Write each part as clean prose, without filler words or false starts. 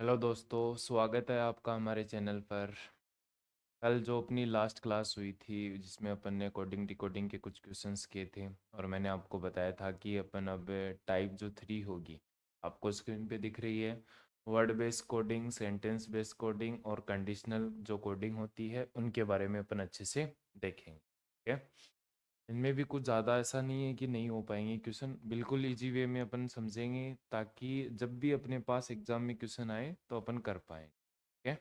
Hello दोस्तों, स्वागत है आपका हमारे चैनल पर। कल जो अपनी लास्ट क्लास हुई थी जिसमें अपन ने कोडिंग डिकोडिंग के कुछ क्वेश्चंस किए थे और मैंने आपको बताया था कि अपन अब टाइप जो 3 होगी, आपको स्क्रीन पे दिख रही है। Word based coding, sentence based coding और कंडीशनल जो कोडिंग होती है उनके बारे में अपन अच्छे से देखेंगे। ठीक है। इनमें भी कुछ ज़्यादा ऐसा नहीं है कि नहीं हो पाएंगे क्वेश्चन, बिल्कुल इजी वे में अपन समझेंगे ताकि जब भी अपने पास एग्जाम में क्वेश्चन आए तो अपन कर पाए। ठीक है।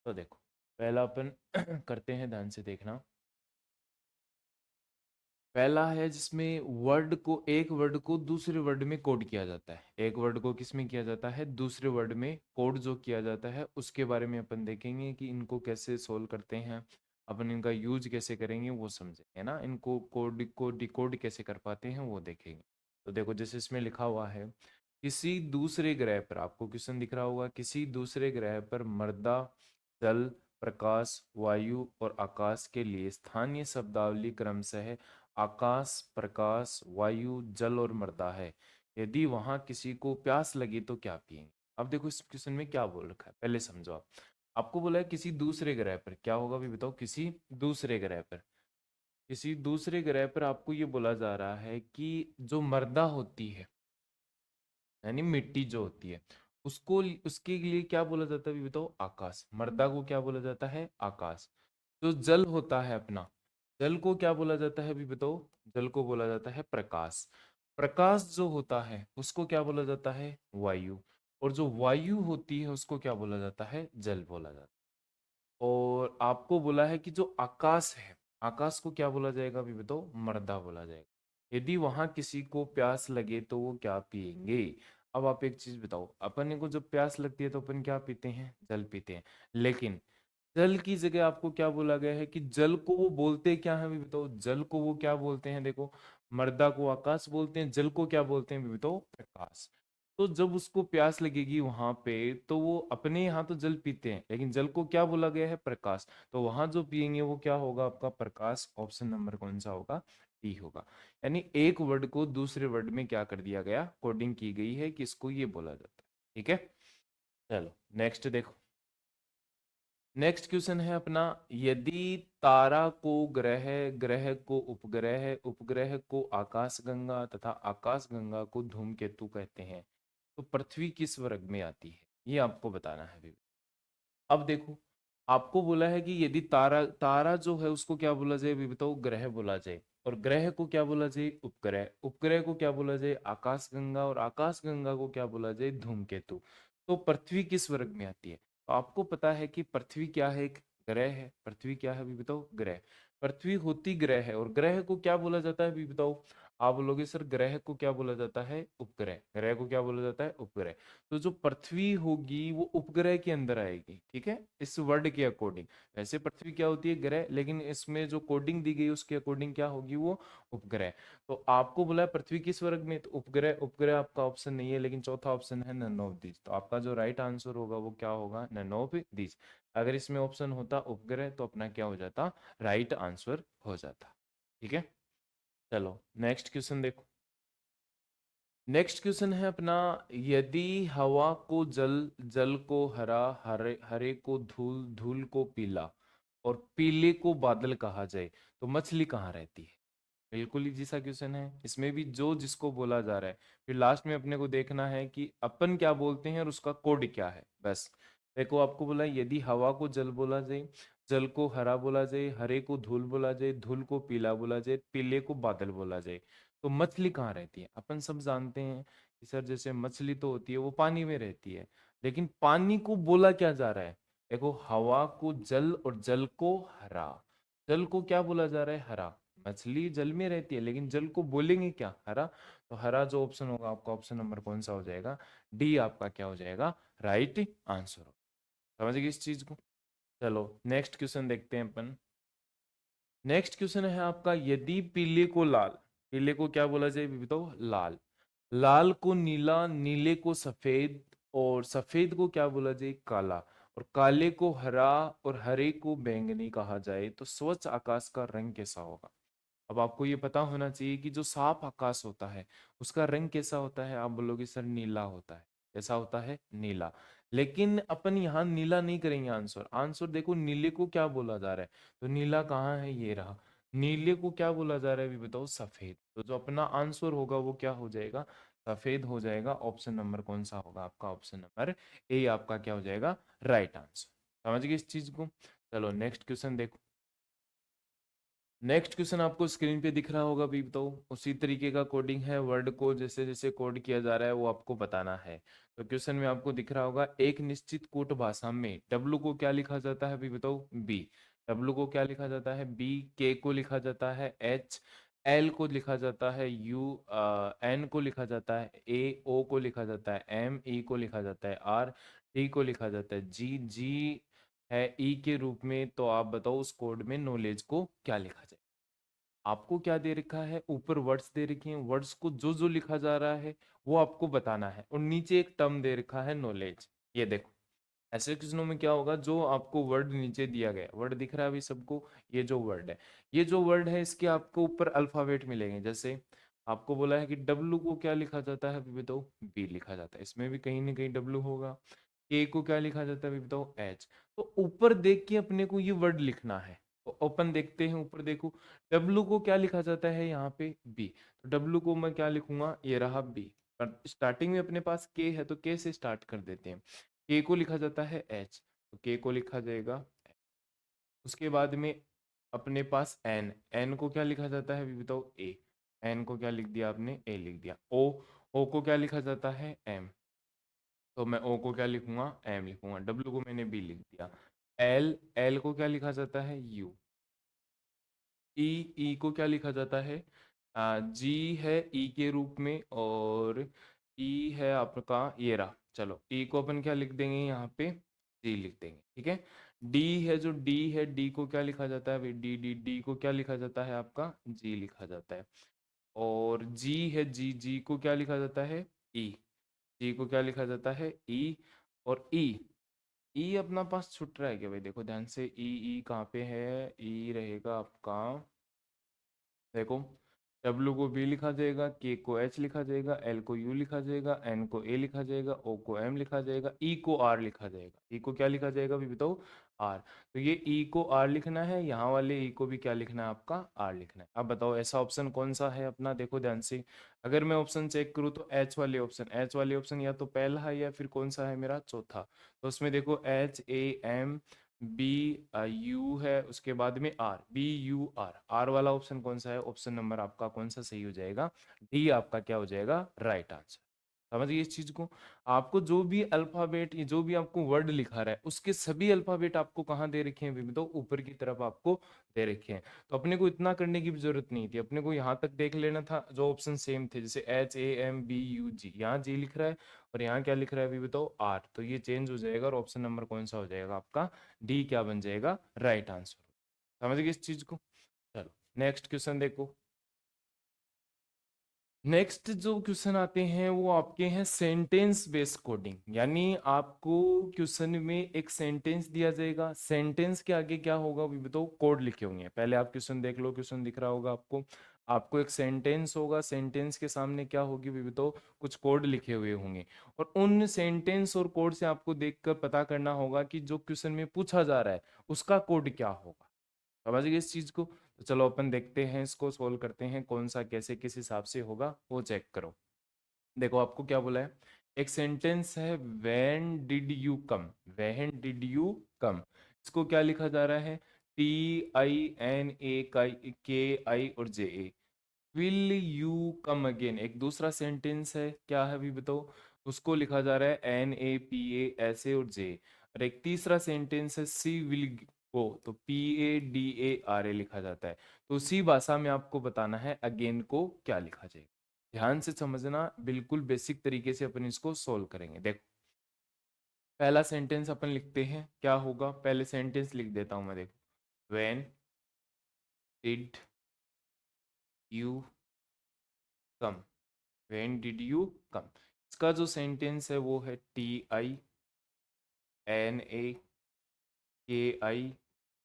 तो देखो, पहला अपन करते हैं, ध्यान से देखना। पहला है जिसमें एक वर्ड को दूसरे वर्ड में कोड किया जाता है। एक वर्ड को किस में किया जाता है? दूसरे वर्ड में कोड जो किया जाता है उसके बारे में अपन देखेंगे कि इनको कैसे सोल्व करते हैं, अपन इनका यूज कैसे करेंगे वो समझेंगे ना। इनको कोड को डिकोड कैसे कर पाते हैं वो देखेंगे। तो देखो, जैसे इसमें लिखा हुआ है, किसी दूसरे ग्रह पर, आपको क्वेश्चन दिख रहा होगा, किसी दूसरे ग्रह पर मृदा, जल, प्रकाश, वायु और आकाश के लिए स्थानीय शब्दावली क्रमशः आकाश, प्रकाश, वायु, जल और मृदा है। यदि वहां किसी को प्यास लगी तो क्या पिएंगे? अब देखो इस क्वेश्चन में क्या बोल रखा है, पहले समझो आप। आपको बोला है किसी दूसरे ग्रह पर, क्या होगा अभी बताओ? किसी दूसरे ग्रह पर, किसी दूसरे ग्रह पर आपको ये बोला जा रहा है कि जो मृदा होती है, यानी मिट्टी जो होती है, उसको, उसके लिए क्या बोला जाता है अभी बताओ? आकाश। मृदा को क्या बोला जाता है? आकाश। जो जल होता है अपना, जल को क्या बोला जाता है अभी बताओ? जल को बोला जाता है प्रकाश। प्रकाश जो होता है उसको क्या बोला जाता है? वायु। और जो वायु होती है उसको क्या बोला जाता है? जल बोला जाता है। और आपको बोला है कि जो आकाश है, आकाश को क्या बोला जाएगा अभी बताओ? मर्दा बोला जाएगा। यदि वहां किसी को प्यास लगे तो वो क्या पिएंगे? अब आप एक चीज बताओ, अपन को जब प्यास लगती है तो अपन क्या पीते हैं? जल पीते हैं। लेकिन जल की जगह आपको क्या बोला गया है कि जल को वो बोलते क्या है अभी बताओ? जल को वो क्या बोलते हैं? देखो, मर्दा को आकाश बोलते हैं, जल को क्या बोलते हैं अभी बताओ? प्रकाश। तो जब उसको प्यास लगेगी वहां पे, तो वो अपने यहाँ तो जल पीते हैं, लेकिन जल को क्या बोला गया है? प्रकाश। तो वहां जो पिएंगे वो क्या होगा आपका? प्रकाश। ऑप्शन नंबर कौन सा होगा? डी होगा। यानी एक वर्ड को दूसरे वर्ड में क्या कर दिया गया? कोडिंग की गई है कि इसको ये बोला जाता है। ठीक है। चलो नेक्स्ट देखो। नेक्स्ट क्वेश्चन है अपना, यदि तारा को ग्रह, ग्रह को उपग्रह, उपग्रह को आकाशगंगा तथा आकाशगंगा को धूमकेतु कहते हैं, तो पृथ्वी किस वर्ग में आती है? ये आपको बताना है अभी। अब देखो, आपको बोला है कि यदि तारा, तारा जो है उसको क्या बोला जाए अभी बताओ? ग्रह बोला जाए। और ग्रह को क्या बोला जाए? उपग्रह। उपग्रह को क्या बोला जाए? आकाशगंगा। और आकाशगंगा को क्या बोला जाए? धूमकेतु। तो पृथ्वी किस वर्ग में आती है? तो आपको पता है कि पृथ्वी क्या है? एक ग्रह है। पृथ्वी क्या है अभी बताओ? ग्रह। पृथ्वी होती ग्रह है। और ग्रह को क्या बोला जाता है अभी बताओ? आप बोलोगे सर ग्रह को क्या बोला जाता है? उपग्रह। ग्रह को क्या बोला जाता है? उपग्रह। तो जो पृथ्वी होगी वो उपग्रह के अंदर आएगी। ठीक है, इस वर्ड के अकॉर्डिंग। वैसे पृथ्वी क्या होती है? ग्रह, लेकिन इसमें जो कोडिंग दी गई उसके अकॉर्डिंग क्या होगी? वो उपग्रह। तो आपको बोला है पृथ्वी किस वर्ग में, तो उपग्रह। उपग्रह आपका ऑप्शन नहीं है, लेकिन चौथा ऑप्शन है नन ऑफ दीज। तो आपका जो राइट आंसर होगा वो क्या होगा? None of these. अगर इसमें ऑप्शन होता उपग्रह तो अपना क्या हो जाता? राइट आंसर हो जाता। ठीक है। चलो नेक्स्ट क्वेश्चन देखो। नेक्स्ट क्वेश्चन है अपना, यदि हवा को जल, जल को हरा, हरे हरे को धूल, धूल को पीला और पीले को बादल कहा जाए तो मछली कहाँ रहती है? बिल्कुल इजी सा क्वेश्चन है। इसमें भी जो जिसको बोला जा रहा है, फिर लास्ट में अपने को देखना है कि अपन क्या बोलते हैं और उसका कोड क्या है, बस। देखो, आपको बोला यदि हवा को जल बोला जाए, जल को हरा बोला जाए, हरे को धूल बोला जाए, धूल को पीला बोला जाए, पीले को बादल बोला जाए, तो मछली कहाँ रहती है? अपन सब जानते हैं कि सर जैसे मछली तो होती है वो पानी में रहती है, लेकिन पानी को बोला क्या जा रहा है? देखो, हवा को जल और जल को हरा। जल को क्या बोला जा रहा है? हरा। मछली जल में रहती है लेकिन जल को बोलेंगे क्या? हरा। तो हरा जो ऑप्शन होगा आपका, ऑप्शन नंबर कौन सा हो जाएगा? डी आपका क्या हो जाएगा? राइट आंसर हो। समझ गए इस चीज को? चलो नेक्स्ट क्वेश्चन देखते हैं अपन। नेक्स्ट क्वेश्चन है आपका, यदि पीले को लाल, पीले को क्या बोला जाए अभी बताओ? लाल। लाल को नीला, नीले को सफेद और सफेद को क्या बोला जाए? काला। और काले को हरा और हरे को बैंगनी कहा जाए तो स्वच्छ आकाश का रंग कैसा होगा? अब आपको ये पता होना चाहिए कि जो साफ आकाश होता है उसका रंग कैसा होता है? आप बोलोगे सर नीला होता है। कैसा होता है? नीला। लेकिन अपन यहाँ नीला नहीं करेंगे आंसर। आंसर देखो नीले को क्या बोला जा रहा है, तो नीला कहाँ है, ये रहा। नीले को क्या बोला जा रहा है अभी बताओ, सफेद। तो जो अपना आंसर होगा वो क्या हो जाएगा, सफेद हो जाएगा। ऑप्शन नंबर कौन सा होगा आपका, ऑप्शन नंबर ए आपका क्या हो जाएगा, राइट आंसर। समझ गए इस चीज को। चलो नेक्स्ट क्वेश्चन देखो। नेक्स्ट क्वेश्चन आपको स्क्रीन पे दिख रहा होगा भी, तो उसी तरीके का कोडिंग है। वर्ड को जैसे जैसे कोड किया जा रहा है वो आपको बताना है। तो क्वेश्चन में आपको दिख रहा होगा, एक निश्चित कूट भाषा में डब्लू को क्या लिखा जाता है अभी बताओ, बी। डब्लू को क्या लिखा जाता है, बी। के को लिखा जाता है एच। एल को लिखा जाता है यू। एन को लिखा जाता है ए। ओ को लिखा जाता है एम। ई को लिखा जाता है आर। टी को लिखा जाता है जी। जी है ई के रूप में। तो आप बताओ उस कोड में नॉलेज को क्या लिखा जाए। आपको क्या दे रखा है, ऊपर वर्ड्स दे रखे हैं, वर्ड्स को जो जो लिखा जा रहा है वो आपको बताना है, और नीचे एक टर्म दे रखा है नॉलेज। ये देखो, ऐसे क्वेश्चनों में क्या होगा, जो आपको वर्ड नीचे दिया गया, वर्ड दिख रहा है अभी सबको, ये जो वर्ड है, ये जो वर्ड है इसके आपको ऊपर अल्फाबेट मिलेंगे। जैसे आपको बोला है कि डब्लू को क्या लिखा जाता है अभी बताओ, बी लिखा जाता है, इसमें भी कहीं ना कहीं डब्लू होगा। के को क्या लिखा जाता है अभी बताओ, एच। तो ऊपर देख के अपने को ये वर्ड लिखना है। तो ओपन देखते हैं, ऊपर देखो, डब्लू को क्या लिखा जाता है यहाँ पे, बी। तो डब्लू को मैं क्या लिखूंगा, ये रहा बी। पर स्टार्टिंग में अपने पास के है तो के से स्टार्ट कर देते हैं। के को लिखा जाता है एच, तो के को लिखा जाएगा। उसके बाद में अपने पास एन। एन को क्या लिखा जाता है अभी बताओ, ए। एन को क्या लिख दिया आपने, ए लिख दिया। ओ। ओ को क्या लिखा जाता है, एम। तो मैं ओ को क्या लिखूंगा, एम लिखूंगा। डब्ल्यू को मैंने बी लिख दिया। एल। एल को क्या लिखा जाता है, यू। ई। ई को क्या लिखा जाता है, जी है ई के रूप में, और ई है आपका ये रहा। चलो ई को अपन क्या लिख देंगे यहाँ पे, जी लिख देंगे, ठीक है। डी है, जो डी है, डी को क्या लिखा जाता है भाई, डी डी डी को क्या लिखा जाता है आपका, जी लिखा जाता है। और जी है, जी जी को क्या लिखा जाता है, ई। जी को क्या लिखा जाता है, ई। और ई। ई अपना पास छूट रहा है क्या भाई, देखो ध्यान से, ई। ई कहाँ पे है, ई रहेगा आपका, देखो, डब्ल्यू को बी लिखा जाएगा, के को एच लिखा जाएगा, एल को यू लिखा जाएगा, एन को ए लिखा जाएगा, ओ को एम लिखा जाएगा, ई को आर लिखा जाएगा। ई को क्या लिखा जाएगा अभी बताओ, आर। तो ये ई को आर लिखना है, यहाँ वाले ई को भी क्या लिखना है आपका, आर लिखना है। अब बताओ ऐसा ऑप्शन कौन सा है अपना, देखो ध्यान से। अगर मैं ऑप्शन चेक करूँ तो एच वाले ऑप्शन, एच वाले ऑप्शन या तो पहला है या फिर कौन सा है मेरा, चौथा। तो उसमें देखो H A M, B U है, उसके बाद में R, B U R. R वाला ऑप्शन कौन सा है, ऑप्शन नंबर आपका कौन सा सही हो जाएगा, डी आपका क्या हो जाएगा, राइट आंसर। समझ गए इस चीज को। आपको जो भी अल्फाबेट, ये जो भी आपको वर्ड लिखा रहा है, उसके सभी अल्फाबेट आपको कहाँ दे रखे हैं अभी तो, ऊपर की तरफ आपको दे रखे हैं। तो अपने को इतना करने की भी जरूरत नहीं थी, अपने को यहाँ तक देख लेना था जो ऑप्शन सेम थे, जैसे H A M B U G, यहाँ जी लिख रहा है और यहाँ क्या लिख रहा है अभी बताओ, आर। तो ये चेंज हो जाएगा और ऑप्शन नंबर कौन सा हो जाएगा आपका, डी क्या बन जाएगा, राइट आंसर। समझ गए इस चीज को। चलो नेक्स्ट क्वेश्चन देखो। नेक्स्ट जो क्वेश्चन आते हैं वो आपके हैं सेंटेंस बेस्ड कोडिंग, यानी आपको क्वेश्चन में एक सेंटेंस दिया जाएगा, सेंटेंस के आगे क्या होगा अभी बताओ, कोड लिखे होंगे। पहले आप क्वेश्चन देख लो, क्वेश्चन दिख रहा होगा आपको। आपको एक सेंटेंस होगा, सेंटेंस के सामने क्या होगी अभी बताओ, कुछ कोड लिखे हुए होंगे। और उन सेंटेंस और कोड से आपको देखकर पता करना होगा कि जो क्वेश्चन में पूछा जा रहा है उसका कोड क्या होगा। समझ गए इस चीज को। तो चलो अपन देखते हैं, इसको सोल्व करते हैं, कौन सा कैसे किस हिसाब से होगा वो चेक करो। देखो आपको क्या बोला है, एक सेंटेंस है, when did you come. When did you come, इसको क्या लिखा जा रहा है, टी आई एन ए के आई और जे ए। विल यू कम अगेन, एक दूसरा सेंटेंस है, क्या है अभी बताओ, उसको लिखा जा रहा है एन ए पी ए ऐसे और जे। और एक तीसरा सेंटेंस है, सी विल गो, तो P A D A R A लिखा जाता है। तो उसी भाषा में आपको बताना है अगेन को क्या लिखा जाएगा। ध्यान से समझना, बिल्कुल बेसिक तरीके से अपन इसको सोल्व करेंगे। देखो पहला सेंटेंस अपन लिखते हैं, क्या होगा, पहले सेंटेंस लिख देता हूं मैं, देखो, when did you come. When did you come, इसका जो सेंटेंस है वो है टी आई एन ए के आई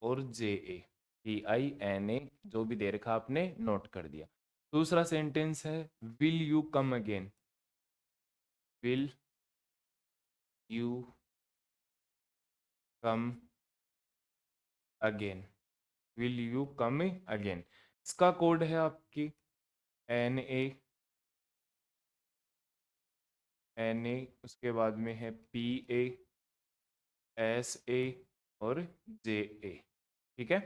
और जे ए। टी आई एन ए जो भी दे रखा आपने नोट कर दिया। दूसरा सेंटेंस है, will you come again. Will you come again, will you come again. इसका कोड है आपकी NA, NA, उसके बाद में है PA, SA और JA। ठीक है।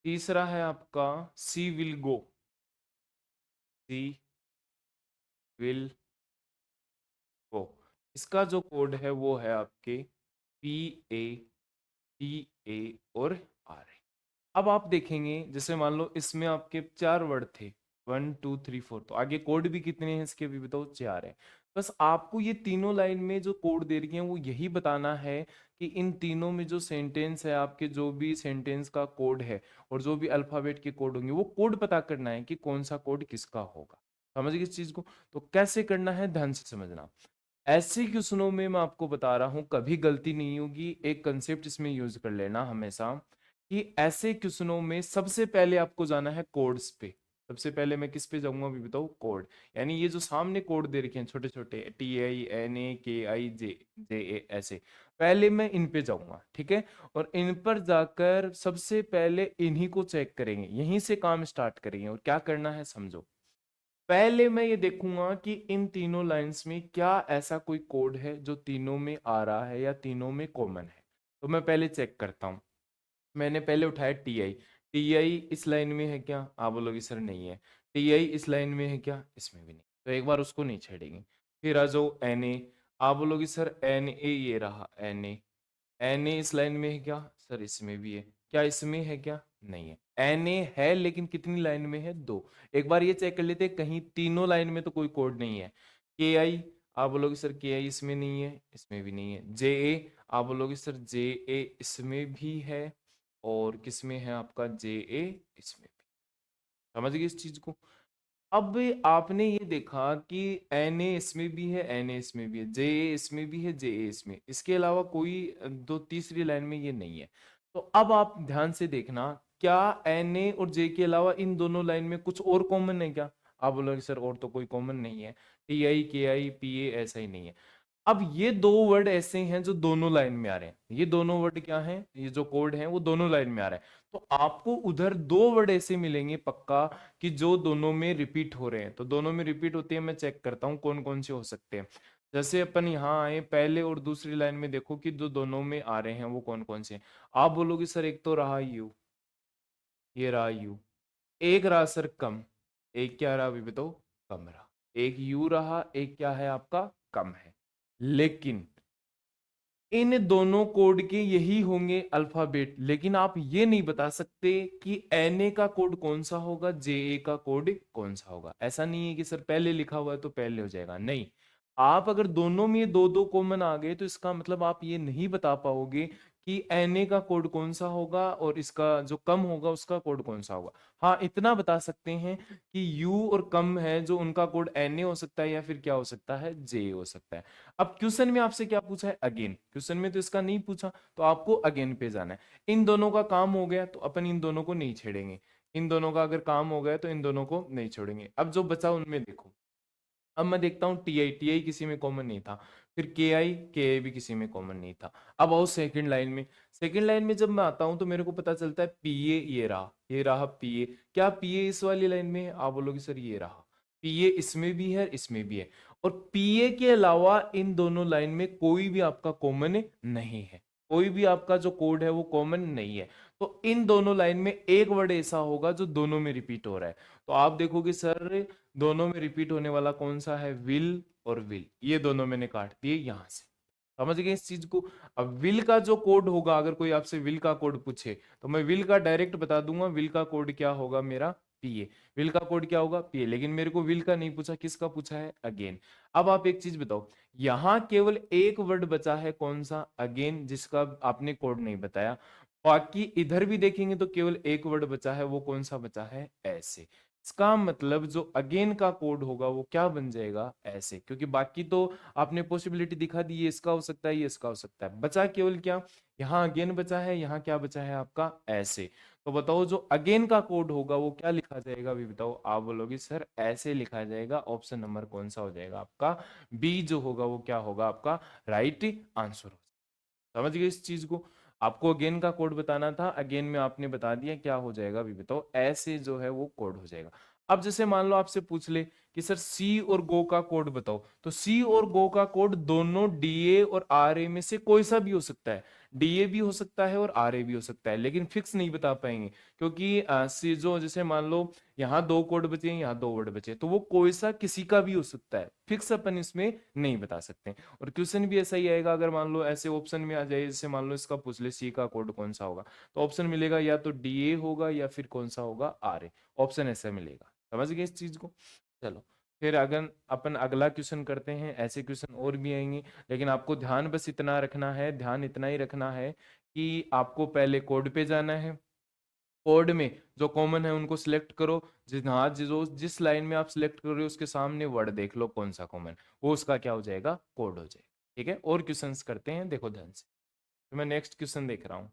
तीसरा है आपका सी विल गो, सी विल गो। इसका जो कोड है वो है आपके PA, TA और RA। अब आप देखेंगे जैसे मान लो इसमें आपके 4 वर्ड थे, 1 2 3 4, तो आगे कोड भी कितने हैं इसके भी बताओ, 4 है। बस आपको ये तीनों लाइन में जो कोड दे रही है वो यही बताना है कि इन तीनों में जो सेंटेंस है, आपके जो भी सेंटेंस का कोड है और जो भी अल्फाबेट के कोड होंगे, वो कोड पता करना है कि कौन सा कोड किसका होगा। समझ गए इस चीज को? तो कैसे करना है ध्यान से समझना। ऐसे क्वेश्चनों में मैं आपको बता रहा हूं कभी गलती नहीं होगी, एक कंसेप्ट इसमें यूज कर लेना हमेशा, कि ऐसे क्वेश्चनों में सबसे पहले आपको जाना है कोड्स पे। सबसे पहले मैं किस पे जाऊंगा अभी बताओ, कोड। यानी ये जो सामने कोड दे रखे हैं छोटे छोटे, TINAKIJJA, ऐसे पहले मैं इन पे जाऊंगा। ठीक है। और इन पर जाकर सबसे पहले इन्हीं को चेक करेंगे, यहीं से काम स्टार्ट करेंगे। और क्या करना है समझो, पहले मैं ये देखूंगा कि इन तीनों लाइंस में क्या ऐसा कोई कोड है जो तीनों में आ रहा है या तीनों में कॉमन है। तो मैं पहले चेक करता हूं। मैंने पहले उठाया TI, TI इस लाइन में है क्या? आप बोलोगे सर नहीं है। TI इस लाइन में है क्या? इसमें भी नहीं, तो एक बार उसको नहीं छेड़ेंगे। फिर आ जाओ NA, आप बोलोगे सर NA ये रहा NA, NA इस लाइन में है क्या? सर इसमें भी है। क्या इसमें है क्या? नहीं है। NA है लेकिन कितनी लाइन में है? 2। एक बार ये चेक कर लेते हैं कहीं तीनों लाइन में तो कोई कोड नहीं है। KI, आप बोलोगे सर KI इसमें नहीं है, इसमें भी नहीं है। JA, आप बोलोगे सर JA इसमें भी है, और किसमें है आपका JA इसमें भी। समझ गए इस चीज को? अब आपने ये देखा कि NA इसमें भी है, NA इसमें भी है, JA इसमें भी है, JA इसमें, इसके अलावा कोई दो तीसरी लाइन में ये नहीं है। तो अब आप ध्यान से देखना, क्या NA और J के अलावा इन दोनों लाइन में कुछ और कॉमन है क्या? आप बोलोगे सर और तो कोई कॉमन नहीं है। TI KI PA ऐसा ही नहीं है। अब ये दो वर्ड ऐसे हैं जो दोनों लाइन में आ रहे हैं। ये दोनों वर्ड क्या हैं? ये जो कोड हैं वो दोनों लाइन में आ रहे हैं। तो आपको उधर दो वर्ड ऐसे मिलेंगे पक्का कि जो दोनों में रिपीट हो रहे हैं। तो दोनों में रिपीट होते हैं, मैं चेक करता हूँ कौन कौन से हो सकते हैं। जैसे अपन यहाँ आए पहले और दूसरी लाइन में, देखो कि जो दोनों में आ रहे हैं वो कौन कौन से हैं। आप बोलोगे सर एक तो रहा यू, ये रहा यू। एक रहा सर कम, एक क्या रहा अभी बताओ? कम रहा। एक यू रहा, एक क्या है आपका? कम है। लेकिन इन दोनों कोड के यही होंगे अल्फाबेट, लेकिन आप ये नहीं बता सकते कि NA का कोड कौन सा होगा, JA का कोड कौन सा होगा। ऐसा नहीं है कि सर पहले लिखा हुआ है तो पहले हो जाएगा, नहीं। आप अगर दोनों में दो दो कॉमन आ गए तो इसका मतलब आप ये नहीं बता पाओगे कि NA का कोड कौन सा होगा और इसका जो कम होगा उसका कोड कौन सा होगा। हाँ इतना बता सकते हैं कि U और कम है जो उनका कोड NA हो सकता है या फिर क्या हो सकता है, JA हो सकता है। अब क्वेश्चन में आपसे क्या पूछा है? अगेन। क्वेश्चन में तो इसका नहीं पूछा, तो आपको अगेन पे जाना है। इन दोनों का काम हो गया तो अपन इन दोनों को नहीं छेड़ेंगे। इन दोनों का अगर काम हो गया तो इन दोनों को नहीं छोड़ेंगे। अब जो बचा उनमें देखो, अब मैं देखता हूँ TI किसी में कॉमन नहीं था, फिर KI भी किसी में कॉमन नहीं था। अब आओ सेकंड लाइन में। सेकंड लाइन में जब मैं आता हूं तो मेरे को पता चलता है PA, ये रहा PA। क्या PA इस वाली लाइन में है? आप बोलोगे सर ये रहा PA, इसमें भी है इसमें भी है। और PA के अलावा इन दोनों लाइन में कोई भी आपका कॉमन नहीं है, कोई भी आपका जो कोड है वो कॉमन नहीं है। तो इन दोनों लाइन में एक वर्ड ऐसा होगा जो दोनों में रिपीट हो रहा है। तो आप देखोगे सर दोनों में रिपीट होने वाला कौन सा है? विल और विल, ये दोनों मैंने काट दिए यहां से। समझ गए इस चीज को? अब विल का जो कोड होगा, अगर कोई आपसे विल का कोड पूछे तो मैं विल का डायरेक्ट बता दूंगा, विल का कोड क्या होगा मेरा? PA। विल का कोड क्या होगा? PA। लेकिन मेरे को विल का नहीं पूछा, किसका पूछा है? अगेन। अब आप एक चीज बताओ, यहां केवल एक वर्ड बचा है, कौन सा? अगेन, जिसका आपने कोड नहीं बताया। बाकी इधर भी देखेंगे तो केवल एक वर्ड बचा है, वो कौन सा बचा है? ऐसे। इसका मतलब जो अगेन का कोड होगा वो क्या बन जाएगा? ऐसे। क्योंकि बाकी तो आपने पॉसिबिलिटी दिखा दी, ये इसका हो सकता है, ये इसका हो सकता है, बचा केवल क्या? यहाँ अगेन बचा है, यहाँ क्या बचा है आपका? ऐसे। तो बताओ जो अगेन का कोड होगा वो क्या लिखा जाएगा अभी बताओ? आप बोलोगे सर ऐसे लिखा जाएगा। ऑप्शन नंबर कौन सा हो जाएगा आपका? बी जो होगा वो क्या होगा आपका? राइट आंसर हो। समझ गए इस चीज को? आपको अगेन का कोड बताना था, अगेन में आपने बता दिया, क्या हो जाएगा अभी बताओ, ऐसे जो है वो कोड हो जाएगा। अब जैसे मान लो आपसे पूछ ले कि सर सी और गो का कोड बताओ, तो सी और गो का कोड दोनों डीए और आरए में से कोई सा भी हो सकता है, डीए भी हो सकता है और आरए भी हो सकता है, लेकिन फिक्स नहीं बता पाएंगे, क्योंकि सी जो जैसे मान लो यहाँ दो कोड बचे हैं, यहाँ दो वर्ड बचे, तो वो कोई सा किसी का भी हो सकता है, फिक्स अपन इसमें नहीं बता सकते। और क्वेश्चन भी ऐसा ही आएगा, अगर मान लो ऐसे ऑप्शन में आ जाए, जैसे मान लो इसका पूछ ले सी का कोड कौन सा होगा, तो ऑप्शन मिलेगा या तो डीए होगा या फिर कौन सा होगा, आरए, ऑप्शन ऐसा मिलेगा। समझ गए इस चीज को? चलो फिर अगर अपन अगला क्वेश्चन करते हैं, ऐसे क्वेश्चन और भी आएंगे, लेकिन आपको ध्यान बस इतना रखना है, ध्यान इतना ही रखना है कि आपको पहले कोड पे जाना है, कोड में जो कॉमन है उनको सिलेक्ट करो, जिस लाइन में आप सिलेक्ट कर रहे हो उसके सामने वर्ड देख लो कौन सा कॉमन, वो उसका क्या हो जाएगा, कोड हो जाएगा। ठीक है, और क्वेश्चंस करते हैं, देखो ध्यान से। तो मैं नेक्स्ट क्वेश्चन देख रहा हूँ।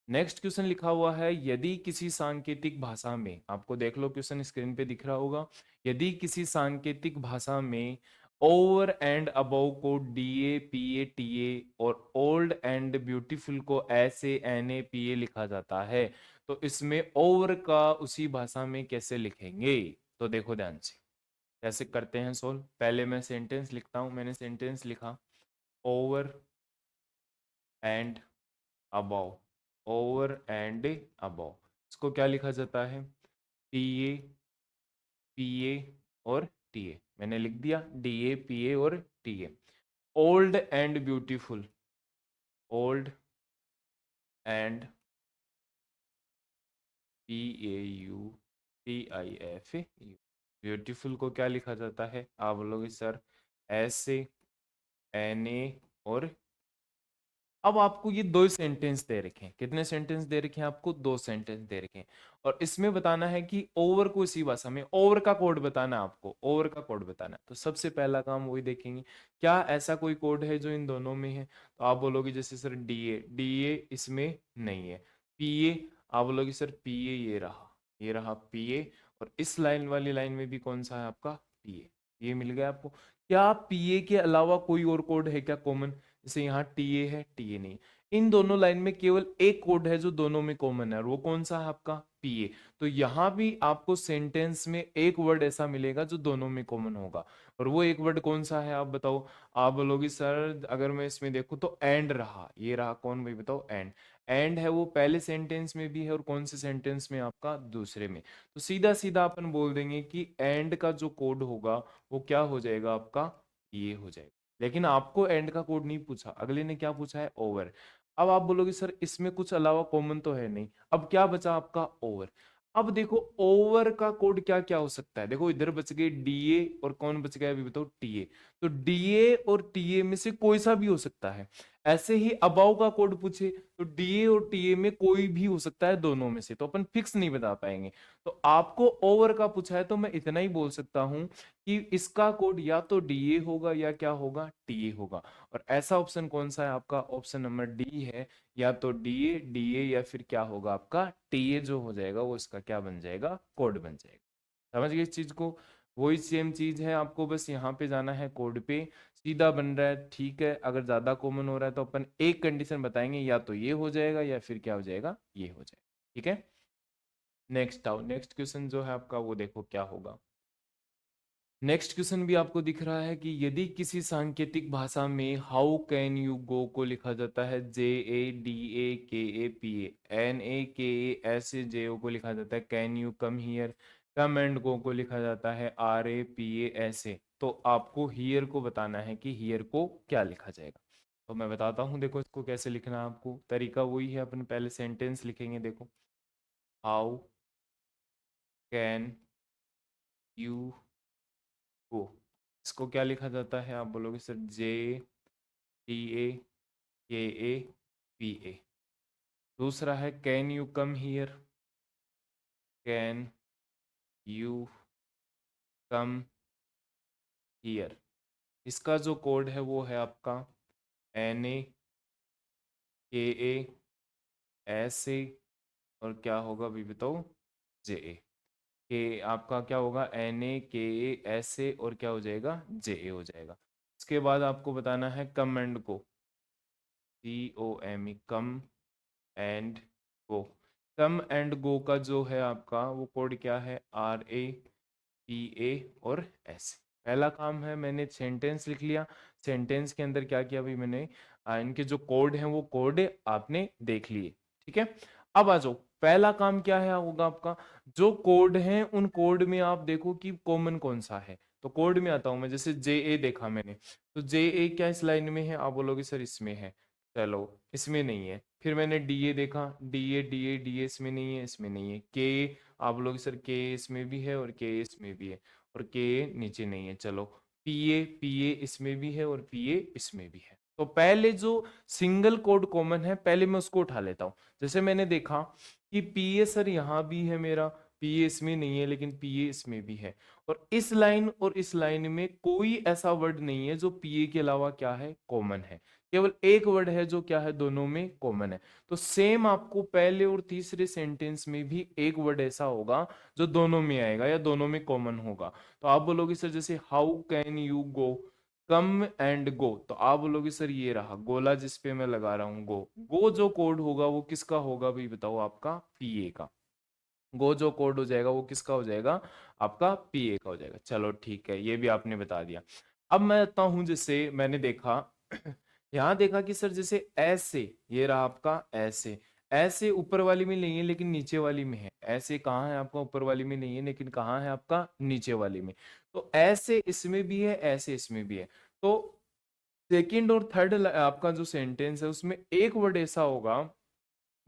नेक्स्ट क्वेश्चन लिखा हुआ है, यदि किसी सांकेतिक भाषा में, आपको देख लो क्वेश्चन स्क्रीन पे दिख रहा होगा, यदि किसी सांकेतिक भाषा में ओवर एंड अबव को डीए पीए टीए और ओल्ड एंड ब्यूटीफुल को ऐसे एनए पीए लिखा जाता है, तो इसमें ओवर का उसी भाषा में कैसे लिखेंगे? तो देखो ध्यान से कैसे करते हैं सोल्व। पहले मैं सेंटेंस लिखता हूं, मैंने सेंटेंस लिखा over and above, over and above, इसको क्या लिखा जाता है, टीए पीए और टीए, मैंने लिख दिया डीए पीए और TA. Old and beautiful, old and P A U T I F you, beautiful को क्या लिखा जाता है, आप बोलोगे सर ऐसे एन ए और, अब आपको ये दो सेंटेंस दे रखे हैं, कितने सेंटेंस दे रखे हैं आपको, दो सेंटेंस दे रखे हैं, और इसमें बताना है कि ओवर को इसी भाषा में, ओवर का कोड बताना है आपको, ओवर का कोड बताना है। तो सबसे पहला काम वही देखेंगे, क्या ऐसा कोई कोड है जो इन दोनों में है, तो आप बोलोगे जैसे सर डीए, डीए इसमें नहीं है, पीए, आप बोलोगे सर पीए ये रहा पीए, और इस लाइन वाली लाइन में भी कौन सा है आपका, पीए, ये मिल गया आपको। क्या पीए के अलावा कोई और कोड है क्या कॉमन, जैसे यहाँ टीए है, टीए नहीं, इन दोनों लाइन में केवल एक कोड है जो दोनों में कॉमन है, और वो कौन सा है आपका, पीए। तो यहाँ भी आपको सेंटेंस में एक वर्ड ऐसा मिलेगा जो दोनों में कॉमन होगा, और वो एक वर्ड कौन सा है आप बताओ। आप बोलोगे सर अगर मैं इसमें देखूं तो एंड रहा, ये रहा कौन भाई बताओ, एंड, एंड है वो पहले सेंटेंस में भी है और कौन से सेंटेंस में आपका, दूसरे में। तो सीधा सीधा अपन बोल देंगे कि एंड का जो कोड होगा वो क्या हो जाएगा आपका, ये हो जाएगा। लेकिन आपको एंड का कोड नहीं पूछा, अगले ने क्या पूछा है, ओवर। अब आप बोलोगे सर इसमें कुछ अलावा कॉमन तो है नहीं, अब क्या बचा आपका, ओवर। अब देखो ओवर का कोड क्या क्या हो सकता है, देखो इधर बच गए डीए और कौन बच गया अभी बताओ, टीए। तो डीए और टीए में से कोई सा भी हो सकता है। ऐसे ही अबाव का कोड पूछे तो डीए और टीए में कोई भी हो सकता है दोनों में से, तो अपन फिक्स नहीं बता पाएंगे। तो आपको ओवर का पूछा है तो मैं इतना ही बोल सकता हूं कि इसका कोड या तो डीए होगा या क्या होगा, टीए होगा। और ऐसा ऑप्शन कौन सा है आपका, ऑप्शन नंबर डी है, या तो डीए डीए या फिर क्या होगा आपका, टीए जो हो जाएगा वो इसका क्या बन जाएगा, कोड बन जाएगा। समझ गए इस चीज को? वही सेम चीज है, आपको बस यहाँ पे जाना है कोड पे, सीधा बन रहा है। ठीक है, अगर ज्यादा कॉमन हो रहा है तो अपन एक कंडीशन बताएंगे, या तो ये हो जाएगा या फिर क्या हो जाएगा, ये हो जाएगा। ठीक है, नेक्स्ट आओ, नेक्स्ट क्वेश्चन जो है आपका वो देखो क्या होगा। नेक्स्ट क्वेश्चन भी आपको दिख रहा है कि यदि किसी सांकेतिक भाषा में हाउ कैन यू गो को लिखा जाता है JADAKAPA NAKA ऐसे JO को लिखा जाता है can you come here, come and go को लिखा जाता है RAPA ऐसे, तो आपको हियर को बताना है कि हियर को क्या लिखा जाएगा। तो मैं बताता हूँ, देखो इसको कैसे लिखना है, आपको तरीका वही है, अपन पहले सेंटेंस लिखेंगे, देखो हाउ कैन यू गो, इसको क्या लिखा जाता है, आप बोलोगे सर JAKAPA। दूसरा है can you come here, can you come here, इसका जो कोड है वो है आपका NAKA और क्या होगा अभी बताओ, JA के, आपका क्या होगा NAKA और क्या हो जाएगा, JA हो जाएगा। इसके बाद आपको बताना है कम एंड को, COME come and go. Come and go का जो है आपका वो कोड क्या है, RAPA और S। पहला काम है मैंने सेंटेंस लिख लिया, सेंटेंस के अंदर क्या किया भाई मैंने, इनके जो कोड हैं वो कोड आपने देख लिए, ठीक है। अब आ जाओ, पहला काम क्या है होगा आपका, जो कोड हैं उन कोड में आप देखो कि कॉमन कौन सा है। तो कोड में आता हूं मैं, जैसे JA देखा मैंने, तो JA क्या इस लाइन में है, आप बोलोगे सर इसमें है, चलो इसमें नहीं है। फिर मैंने DA देखा, DA इसमें नहीं है, इसमें नहीं है। के, आप लोग सर के इसमें भी है और के इसमें भी है, और के नीचे नहीं है, चलो। PA इसमें भी है और PA इसमें भी है। तो पहले जो सिंगल कोड कॉमन है पहले मैं उसको उठा लेता हूं। जैसे मैंने देखा कि PA सर यहाँ भी है मेरा, PA इसमें नहीं है लेकिन PA इसमें भी है। और इस लाइन में कोई ऐसा वर्ड नहीं है जो PA के अलावा क्या है, कॉमन है। केवल एक वर्ड है जो क्या है, दोनों में कॉमन है। तो सेम आपको पहले और तीसरे सेंटेंस में भी एक वर्ड ऐसा होगा जो दोनों में आएगा या दोनों में कॉमन होगा। तो आप बोलोगे सर जैसे how can you go, come and go, तो आप बोलोगे सर ये रहा गोला जिस पे मैं लगा रहा हूं, गो जो कोड होगा वो किसका होगा भाई बताओ, आपका PA का। गो जो कोड हो जाएगा वो किसका हो जाएगा, आपका PA का हो जाएगा। चलो ठीक है, ये भी आपने बता दिया। अब मैं आता हूं, जैसे मैंने देखा यहाँ देखा कि सर जैसे ऐसे, ये रहा आपका ऐसे, ऐसे ऊपर वाली में नहीं है लेकिन नीचे वाली में है। ऐसे कहाँ है आपका, ऊपर वाली में नहीं है लेकिन कहाँ है आपका, नीचे वाली में। तो ऐसे इसमें भी है, ऐसे इसमें भी है। तो सेकंड और थर्ड आपका जो सेंटेंस है उसमें एक वर्ड ऐसा होगा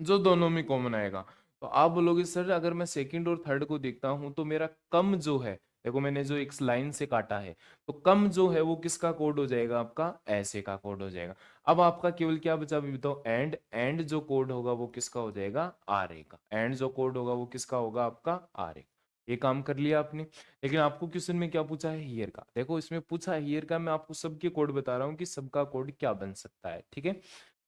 जो दोनों में कॉमन आएगा। तो आप बोलोगे सर अगर मैं सेकंड और थर्ड को देखता हूं तो मेरा कम जो है, देखो मैंने जो एक लाइन से काटा है, तो कम जो है वो किसका कोड हो जाएगा, आपका ऐसे का कोड हो जाएगा। अब आपका केवल क्या बचा अभी बताओ, एंड जो कोड होगा वो किसका हो जाएगा, RA का। एंड जो कोड होगा वो किसका होगा, आपका RA। ये काम कर लिया आपने। लेकिन आपको क्वेश्चन में क्या पूछा है, हियर का। देखो इसमें पूछा है हियर का, मैं आपको सबके कोड बता रहा हूँ कि सबका कोड क्या बन सकता है, ठीक है।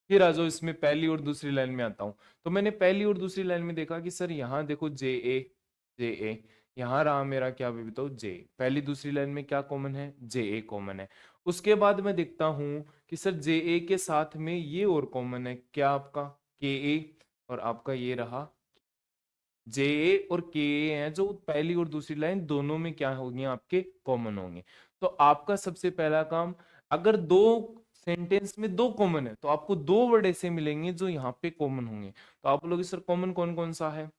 फिर आ जाओ इसमें पहली और दूसरी लाइन में आता हूं। तो मैंने पहली और दूसरी लाइन में देखा कि सर यहाँ देखो JA, यहाँ रहा मेरा क्या भी बताओ J। पहली दूसरी लाइन में क्या कॉमन है, JA कॉमन है। उसके बाद मैं देखता हूं कि सर JA के साथ में ये और कॉमन है, क्या आपका KA, और आपका ये रहा JA और KA हैं जो पहली और दूसरी लाइन दोनों में क्या होंगे, आपके कॉमन होंगे। तो आपका सबसे पहला काम, अगर दो सेंटेंस में दो कॉमन है तो आपको दो वर्ड ऐसे मिलेंगे जो यहाँ पे कॉमन होंगे। तो आप बोलोगे सर कॉमन कौन कौन सा है,